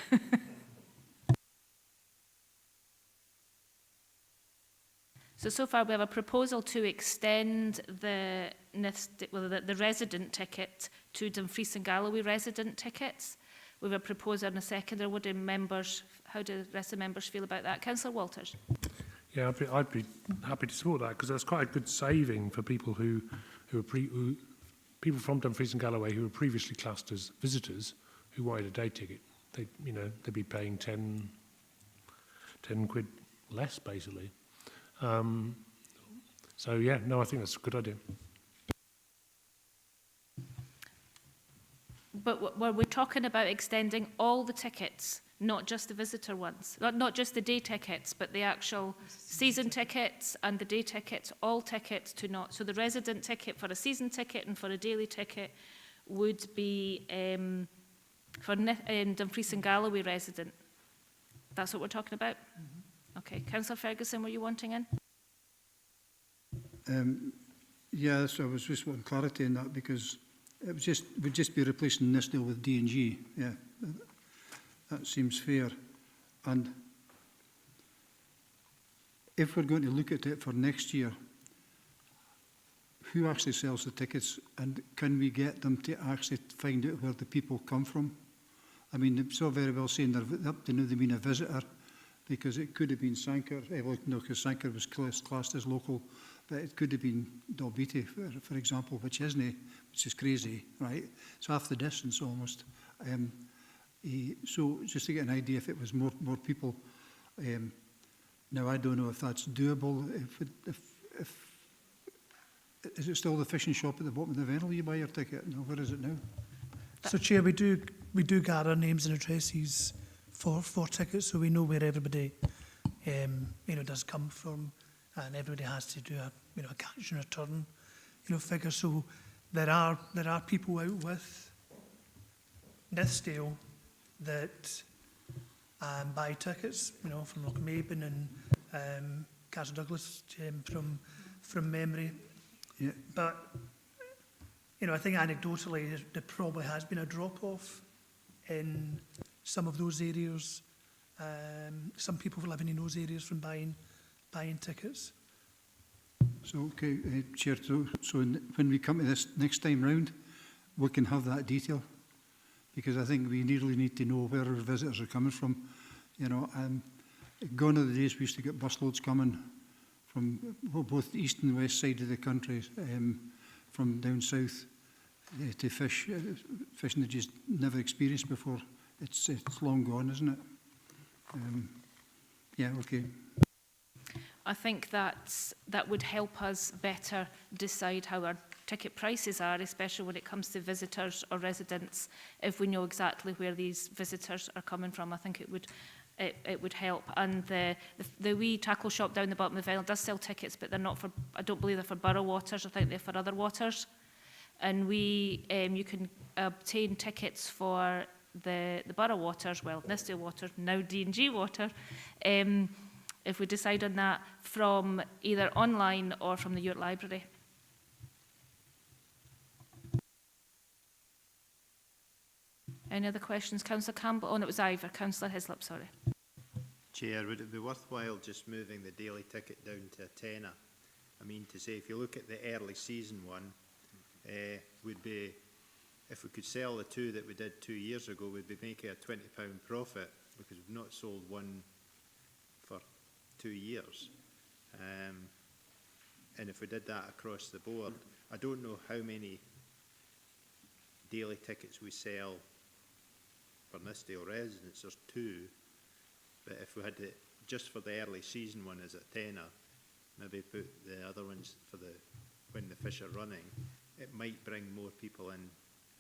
So far we have a proposal to extend the resident ticket to Dumfries and Galloway resident tickets. We have a proposer and a seconder. How do the rest of the members feel about that? Councillor Walters? Yeah, I'd be happy to support that, because that's quite a good saving for people people from Dumfries and Galloway who were previously classed as visitors who wanted a day ticket. They'd be paying 10 quid less, basically. So yeah, no, I think that's a good idea. But were we talking about extending all the tickets, not just the visitor ones? Not just the day tickets, but the actual season tickets and the day tickets, all tickets to not... So the resident ticket for a season ticket and for a daily ticket would be for Dumfries and Galloway resident. That's what we're talking about? Mm-hmm. Okay. Councillor Ferguson, were you wanting in? Yeah, so I was just wanting clarity on that, because it would just be replacing Nithsdale with D&G. Yeah, that seems fair. And if we're going to look at it for next year, who actually sells the tickets, and can we get them to actually find out where the people come from? I mean, it's so very well saying they're up to know they've been a visitor, because it could have been Sanker, because Sanker was classed as local, but it could have been Dalbeattie, for example, which is crazy, right? It's half the distance almost. So just to get an idea if it was more people. Now, I don't know if that's doable. Is it still the fishing shop at the bottom of the Vennel you buy your ticket? No, where is it now? So, Chair, we do gather names and addresses for tickets, so we know where everybody does come from, and everybody has to do a catch and return figure. So there are people out with Nithsdale that buy tickets, from Lochmaben and Castle Douglas from memory. Yeah. But I think anecdotally there probably has been a drop-off in some of those areas. Some people living in those areas from buying tickets. So, okay, Chair, so when we come to this next time round, we can have that detail, because I think we really need to know where our visitors are coming from. You know, gone are the days we used to get busloads coming from both the east and west side of the country, from down south to fish, fishing they just never experienced before. It's long gone, isn't it? Yeah, okay. I think that would help us better decide how our ticket prices are, especially when it comes to visitors or residents. If we know exactly where these visitors are coming from, I think it would help. And the wee tackle shop down the bottom of the island does sell tickets, but they're not for, I don't believe they're for borough waters. I think they're for other waters. And you can obtain tickets for the borough waters, well, Nithsdale water, now D&G water, if we decide on that, from either online or from the York Library. Any other questions? Councillor Campbell? Oh, no, it was Ivor. Councillor Hislop, sorry. Chair, would it be worthwhile just moving the daily ticket down to a tenner? I mean, to say, if you look at the early season one, would be, if we could sell the two that we did 2 years ago, we'd be making a £20 profit, because we've not sold one for 2 years. And if we did that across the board, I don't know how many daily tickets we sell for Nithsdale residents. There's 2, but if we had it just for the early season one as a tenner, maybe put the other ones for when the fish are running, it might bring more people in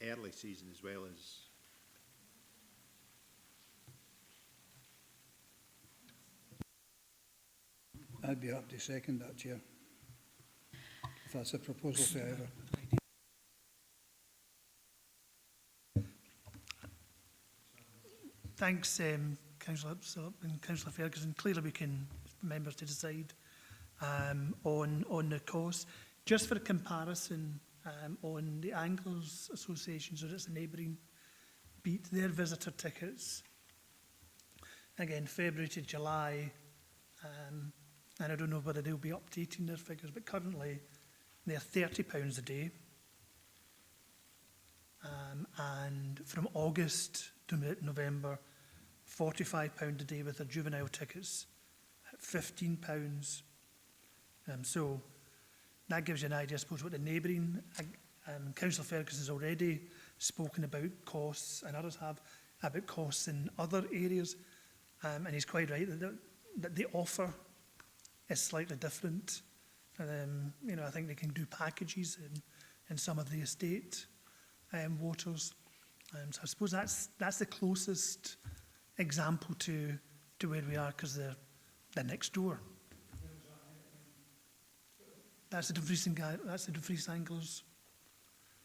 early season as well as. I'd be happy to second that, Chair, if that's a proposal for Ivor. Thanks, Councillor Phillip and Councillor Ferguson. Clearly, we can members to decide on the cost. Just for comparison, on the Anglers Association, so it's a neighbouring beat, their visitor tickets, again, February to July, and I don't know whether they'll be updating their figures, but currently they're £30 a day. And from August to November, £45 a day with their juvenile tickets at £15. So that gives you an idea, I suppose, what the neighbouring. Councillor Ferguson has already spoken about costs, and others have, about costs in other areas. And he's quite right that the offer is slightly different. You know, I think they can do packages in some of the estate waters. So I suppose that's the closest example to where we are, because they're next door. That's the Dumfries Anglers.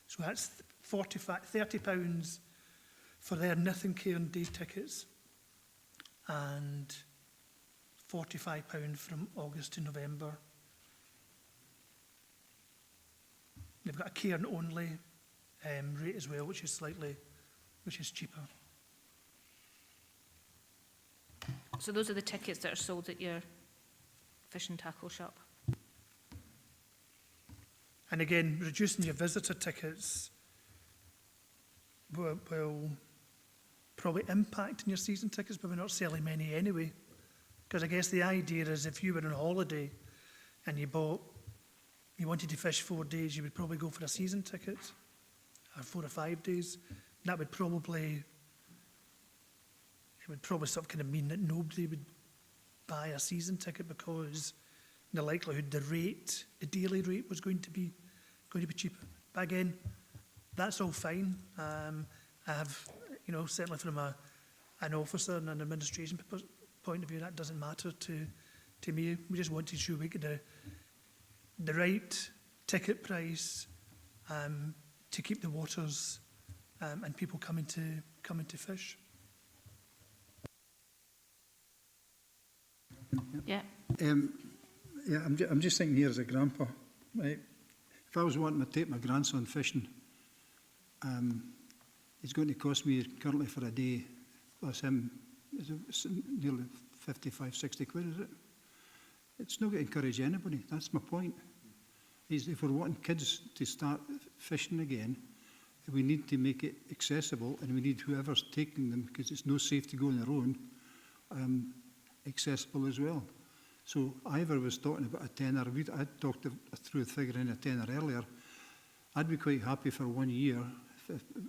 So that's £30 for their Nith and Cairn day tickets, and £45 from August to November. They've got a Cairn only rate as well, which is cheaper. So those are the tickets that are sold at your fish and tackle shop. And again, reducing your visitor tickets will probably impact on your season tickets, but we're not selling many anyway. Because I guess the idea is, if you were on holiday and you wanted to fish 4 days, you would probably go for a season ticket, or 4 or 5 days. That would probably, sort of kind of mean that nobody would buy a season ticket, because the likelihood the daily rate was going to be cheaper. But again, that's all fine. I have, certainly from an officer and an administration point of view, that doesn't matter to me. We just want to ensure we get the right ticket price to keep the waters and people coming to fish. Yeah. Yeah, I'm just thinking here as a grandpa, right? If I was wanting to take my grandson fishing, it's going to cost me currently for a day, plus him, it's nearly 55, 60 quid, is it? It's not going to encourage anybody, that's my point. is if we're wanting kids to start fishing again, we need to make it accessible, and we need whoever's taking them, because it's no safe to go on their own, accessible as well. So Ivor was talking about a tenner. I talked through figuring a tenner earlier. I'd be quite happy for 1 year,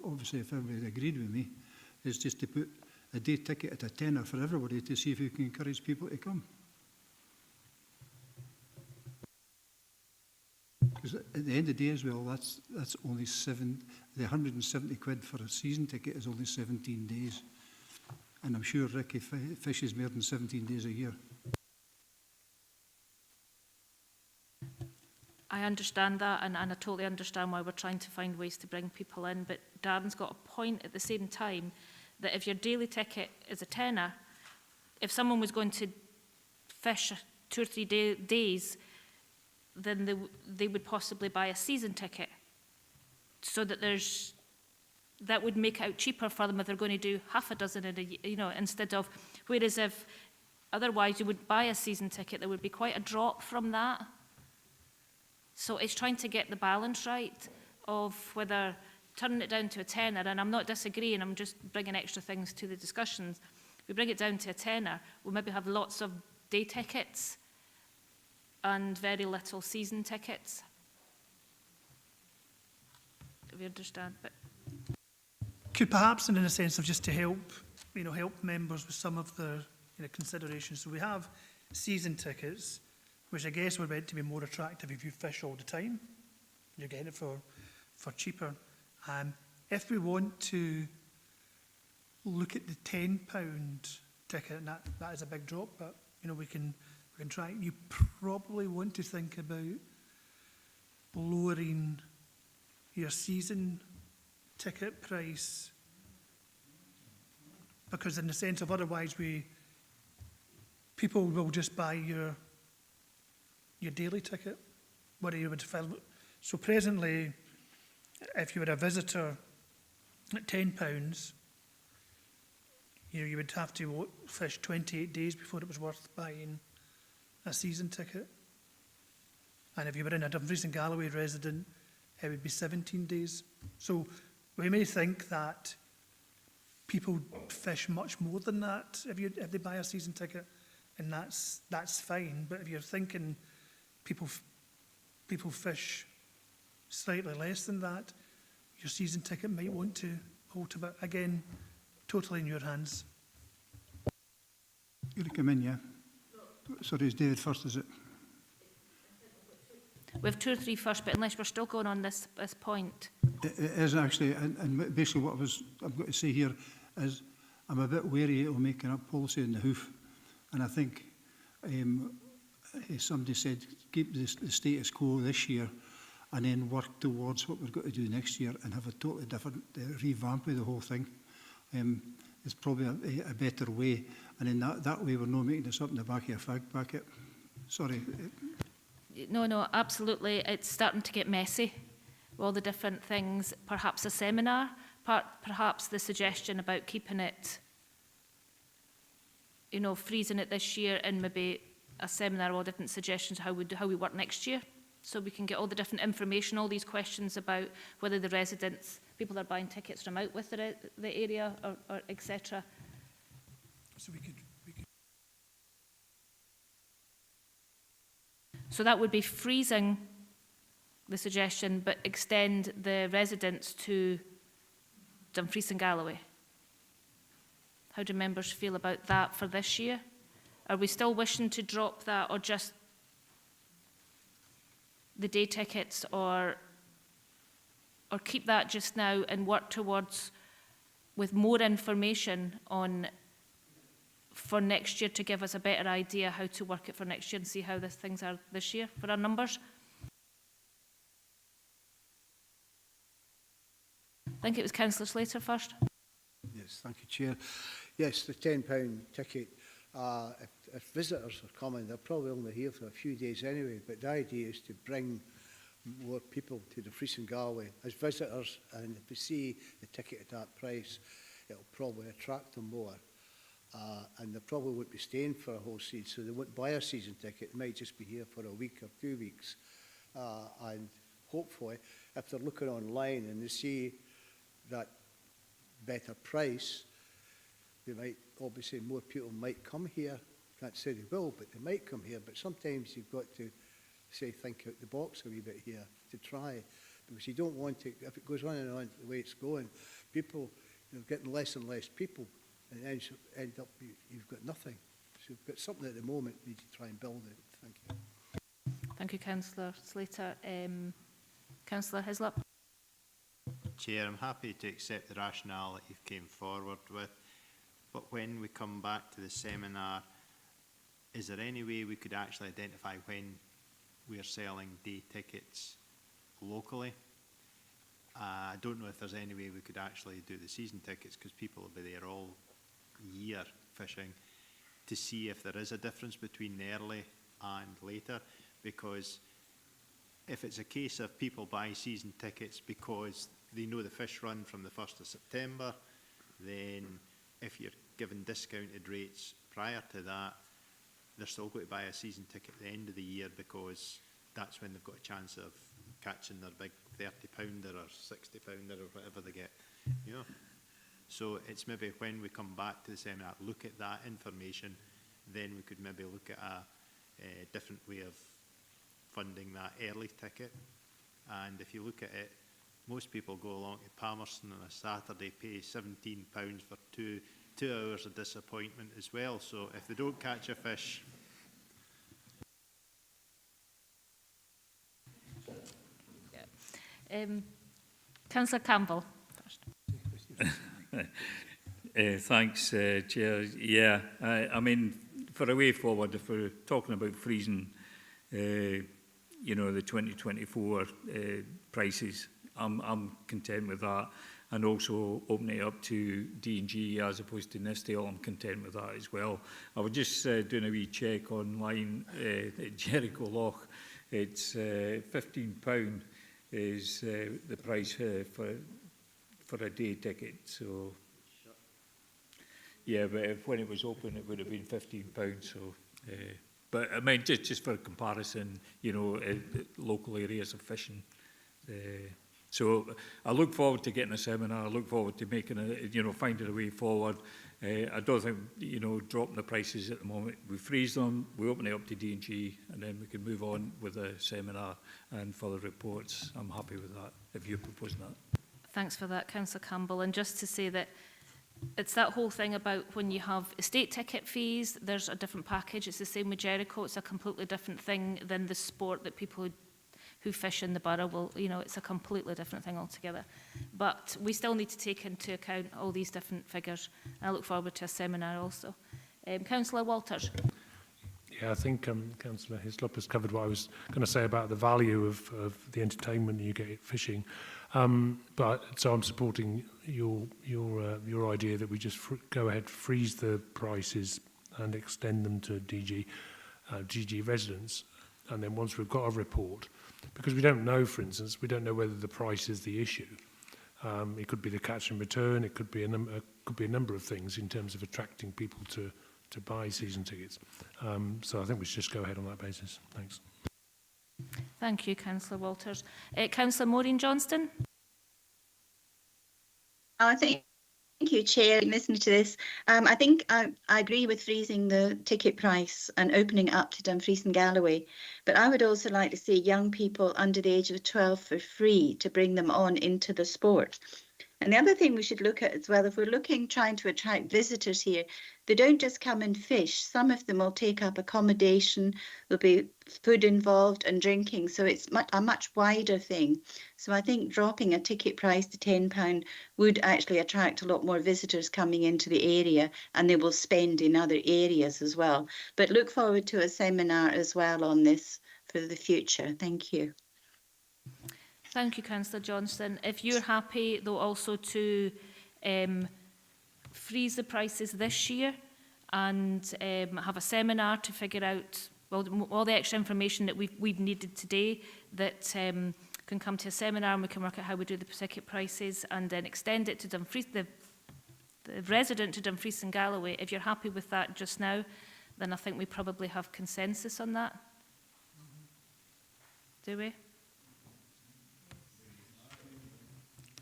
obviously if everybody agreed with me, is just to put a day ticket at a tenner for everybody to see if we can encourage people to come. Because at the end of the day as well, that's only the 170 quid for a season ticket is only 17 days. And I'm sure Ricky fishes more than 17 days a year. I understand that, and I totally understand why we're trying to find ways to bring people in, but Darren's got a point at the same time that if your daily ticket is a tenner, if someone was going to fish 2 or 3 days, then they would possibly buy a season ticket, so that that would make it out cheaper for them if they're going to do half a dozen in a, instead of, whereas if otherwise you would buy a season ticket, there would be quite a drop from that. So it's trying to get the balance right of whether turning it down to a tenner, and I'm not disagreeing, I'm just bringing extra things to the discussions. If we bring it down to a tenner, we'll maybe have lots of day tickets and very little season tickets. If you understand, but Could perhaps, in a sense of just to help, help members with some of their considerations. So we have season tickets, which I guess were meant to be more attractive if you fish all the time. You're getting it for cheaper. If we want to look at the £10 ticket, and that is a big drop, but we can try. You probably want to think about lowering your season ticket price, because in the sense of otherwise people will just buy your daily ticket, whether you would fill. So presently, if you were a visitor at £10, you would have to fish 28 days before it was worth buying a season ticket. And if you were in a Dumfries and Galloway resident, it would be 17 days. So we may think that people fish much more than that if they buy a season ticket, and that's fine. But if you're thinking people fish slightly less than that, your season ticket might want to alter. But again, totally in your hands. You to come in, yeah? Sorry, it's David first, is it? we have 2 or 3 first, but unless we're still going on this point. It is actually, and basically what I've got to say here is I'm a bit wary of making up policy in the hoof, and I think somebody said keep the status quo this year and then work towards what we're going to do next year and have a totally different revamp of the whole thing. It's probably a better way, and in that way we're not making this up in the back of your fag packet. Sorry. No, absolutely. It's starting to get messy. All the different things, perhaps a seminar, perhaps the suggestion about keeping it, freezing it this year, and maybe a seminar, all different suggestions how we work next year. So we can get all the different information, all these questions about whether the residents, people are buying tickets from out with the area or etc. So we could. So that would be freezing the suggestion, but extend the residents to Dumfries and Galloway. How do members feel about that for this year? Are we still wishing to drop that, or just the day tickets, or keep that just now and work towards with more information on for next year to give us a better idea how to work it for next year and see how things are this year for our numbers? I think it was Councillor Slater first. Yes, thank you, Chair. Yes, the £10 ticket, if visitors are coming, they're probably only here for a few days anyway, but the idea is to bring more people to the Dumfries and Galloway as visitors, and if they see the ticket at that price, it'll probably attract them more. And they probably won't be staying for a whole season, so they won't buy a season ticket. They might just be here for a week or 2 weeks. And hopefully, if they're looking online and they see that better price, they might, obviously more people might come here. Can't say they will, but they might come here. But sometimes you've got to say, think out the box a wee bit here to try, because you don't want to, if it goes on and on the way it's going, people, you're getting less and less people, and then end up, you've got nothing. So you've got something at the moment, you need to try and build it. Thank you. Thank you, Councillor Slater. Councillor Hislop. Chair, I'm happy to accept the rationale that you've came forward with, but when we come back to the seminar, is there any way we could actually identify when we're selling day tickets locally? I don't know if there's any way we could actually do the season tickets, because people will be there all year fishing, to see if there is a difference between early and later, because if it's a case of people buy season tickets because they know the fish run from the 1st of September, then if you're given discounted rates prior to that, they're still going to buy a season ticket at the end of the year, because that's when they've got a chance of catching their big 30-pounder or 60-pounder or whatever they get, you know. So it's maybe when we come back to the seminar, look at that information, then we could maybe look at a different way of funding that early ticket. And if you look at it, most people go along to Palmerston on a Saturday, pay £17 for two hours of disappointment as well. So if they don't catch a fish, Councillor Campbell. Thanks, Chair. Yeah, I mean, for a way forward, if we're talking about freezing, you know, the 2024 prices, I'm content with that. And also opening it up to D&G as opposed to Nistale, I'm content with that as well. I was just doing a wee check online at Jericho Loch. It's £15 is the price for a day ticket. So yeah, but if when it was open, it would have been £15. So, but I mean, just for comparison, you know, local areas of fishing. So I look forward to getting a seminar. I look forward to making finding a way forward. I don't think, you know, dropping the prices at the moment. We freeze them, we open it up to D&G, and then we can move on with a seminar and further reports. I'm happy with that, if you're proposing that. Thanks for that, Councillor Campbell. And just to say that it's that whole thing about when you have estate ticket fees, there's a different package. It's the same with Jericho. It's a completely different thing than the sport that people who fish in the borough will, you know, it's a completely different thing altogether. But we still need to take into account all these different figures. I look forward to a seminar also. Councillor Walters. Yeah, I think Councillor Hislop has covered what I was going to say about the value of the entertainment you get fishing. But so I'm supporting your idea that we just go ahead, freeze the prices and extend them to DG residents. And then once we've got a report, because we don't know, for instance, we don't know whether the price is the issue. It could be the catch and return. It could be a number of things in terms of attracting people to buy season tickets. So I think we should just go ahead on that basis. Thanks. Thank you, Councillor Walters. Councillor Maureen Johnston. Thank you, Chair. Listening to this, I think I agree with freezing the ticket price and opening it up to Dumfries and Galloway. But I would also like to see young people under the age of 12 for free to bring them on into the sport. And the other thing we should look at as well, if we're trying to attract visitors here, they don't just come and fish. Some of them will take up accommodation, there'll be food involved and drinking. So it's a much wider thing. So I think dropping a ticket price to £10 would actually attract a lot more visitors coming into the area, and they will spend in other areas as well. But look forward to a seminar as well on this for the future. Thank you. Thank you, Councillor Johnston. If you're happy, though, also to freeze the prices this year and have a seminar to figure out all the extra information that we've needed today, that can come to a seminar and we can work out how we do the ticket prices, and then extend it to Dumfries, the resident to Dumfries and Galloway. If you're happy with that just now, then I think we probably have consensus on that. Do we?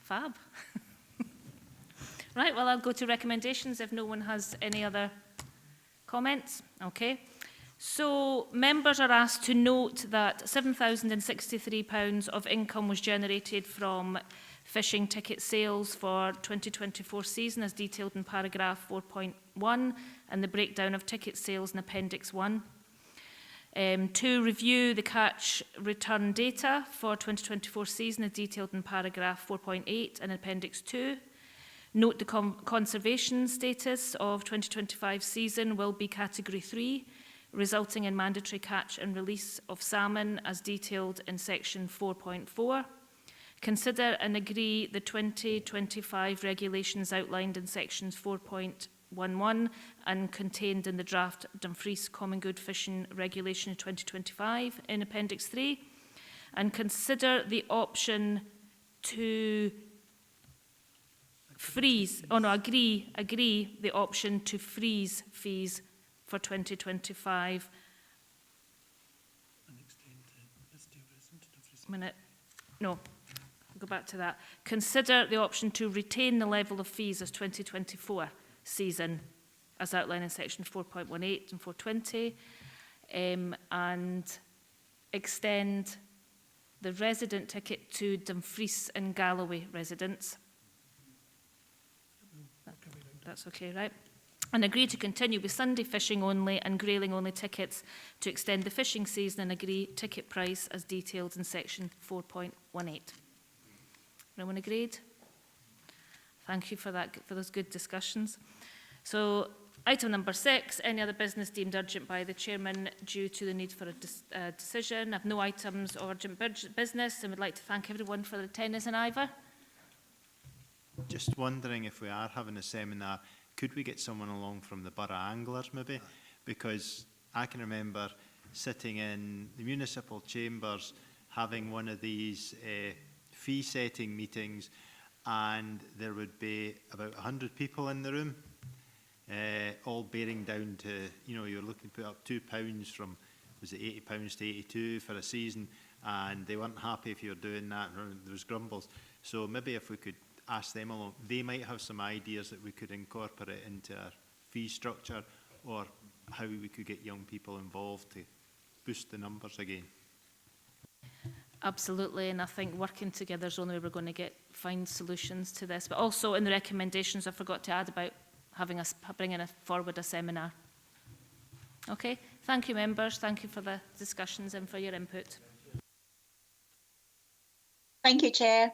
Fab. Right, well, I'll go to recommendations if no one has any other comments. Okay. So members are asked to note that £7,063 of income was generated from fishing ticket sales for 2024 season as detailed in paragraph 4.1 and the breakdown of ticket sales in Appendix 1. To review the catch return data for 2024 season as detailed in paragraph 4.8 and Appendix 2. Note the conservation status of 2025 season will be Category 3, resulting in mandatory catch and release of salmon as detailed in section 4.4. Consider and agree the 2025 regulations outlined in sections 4.11 and contained in the draft Dumfries Common Good Fishing Regulation 2025 in Appendix 3. And consider the option to agree the option to freeze fees for 2025. Go back to that. Consider the option to retain the level of fees as 2024 season, as outlined in section 4.18 and 420, and extend the resident ticket to Dumfries and Galloway residents. That's okay, right? And agree to continue with Sunday fishing only and grayling only tickets to extend the fishing season and agree ticket price as detailed in section 4.18. Everyone agreed? Thank you for that, for those good discussions. So item number 6, any other business deemed urgent by the chairman due to the need for a decision. I have no items or urgent business and would like to thank everyone for their attendance. And Ivor? Just wondering if we are having a seminar, could we get someone along from the Borough Anglers maybe? Because I can remember sitting in the municipal chambers having one of these fee setting meetings, and there would be about 100 people in the room, all bearing down to, you know, you're looking to put up £2 from, was it £80 to 82 for a season, and they weren't happy if you were doing that, and there was grumbles. So maybe if we could ask them along, they might have some ideas that we could incorporate into our fee structure, or how we could get young people involved to boost the numbers again. Absolutely, and I think working together is the only way we're going to find solutions to this. But also in the recommendations, I forgot to add about bringing forward a seminar. Okay, thank you members, thank you for the discussions and for your input. Thank you, Chair.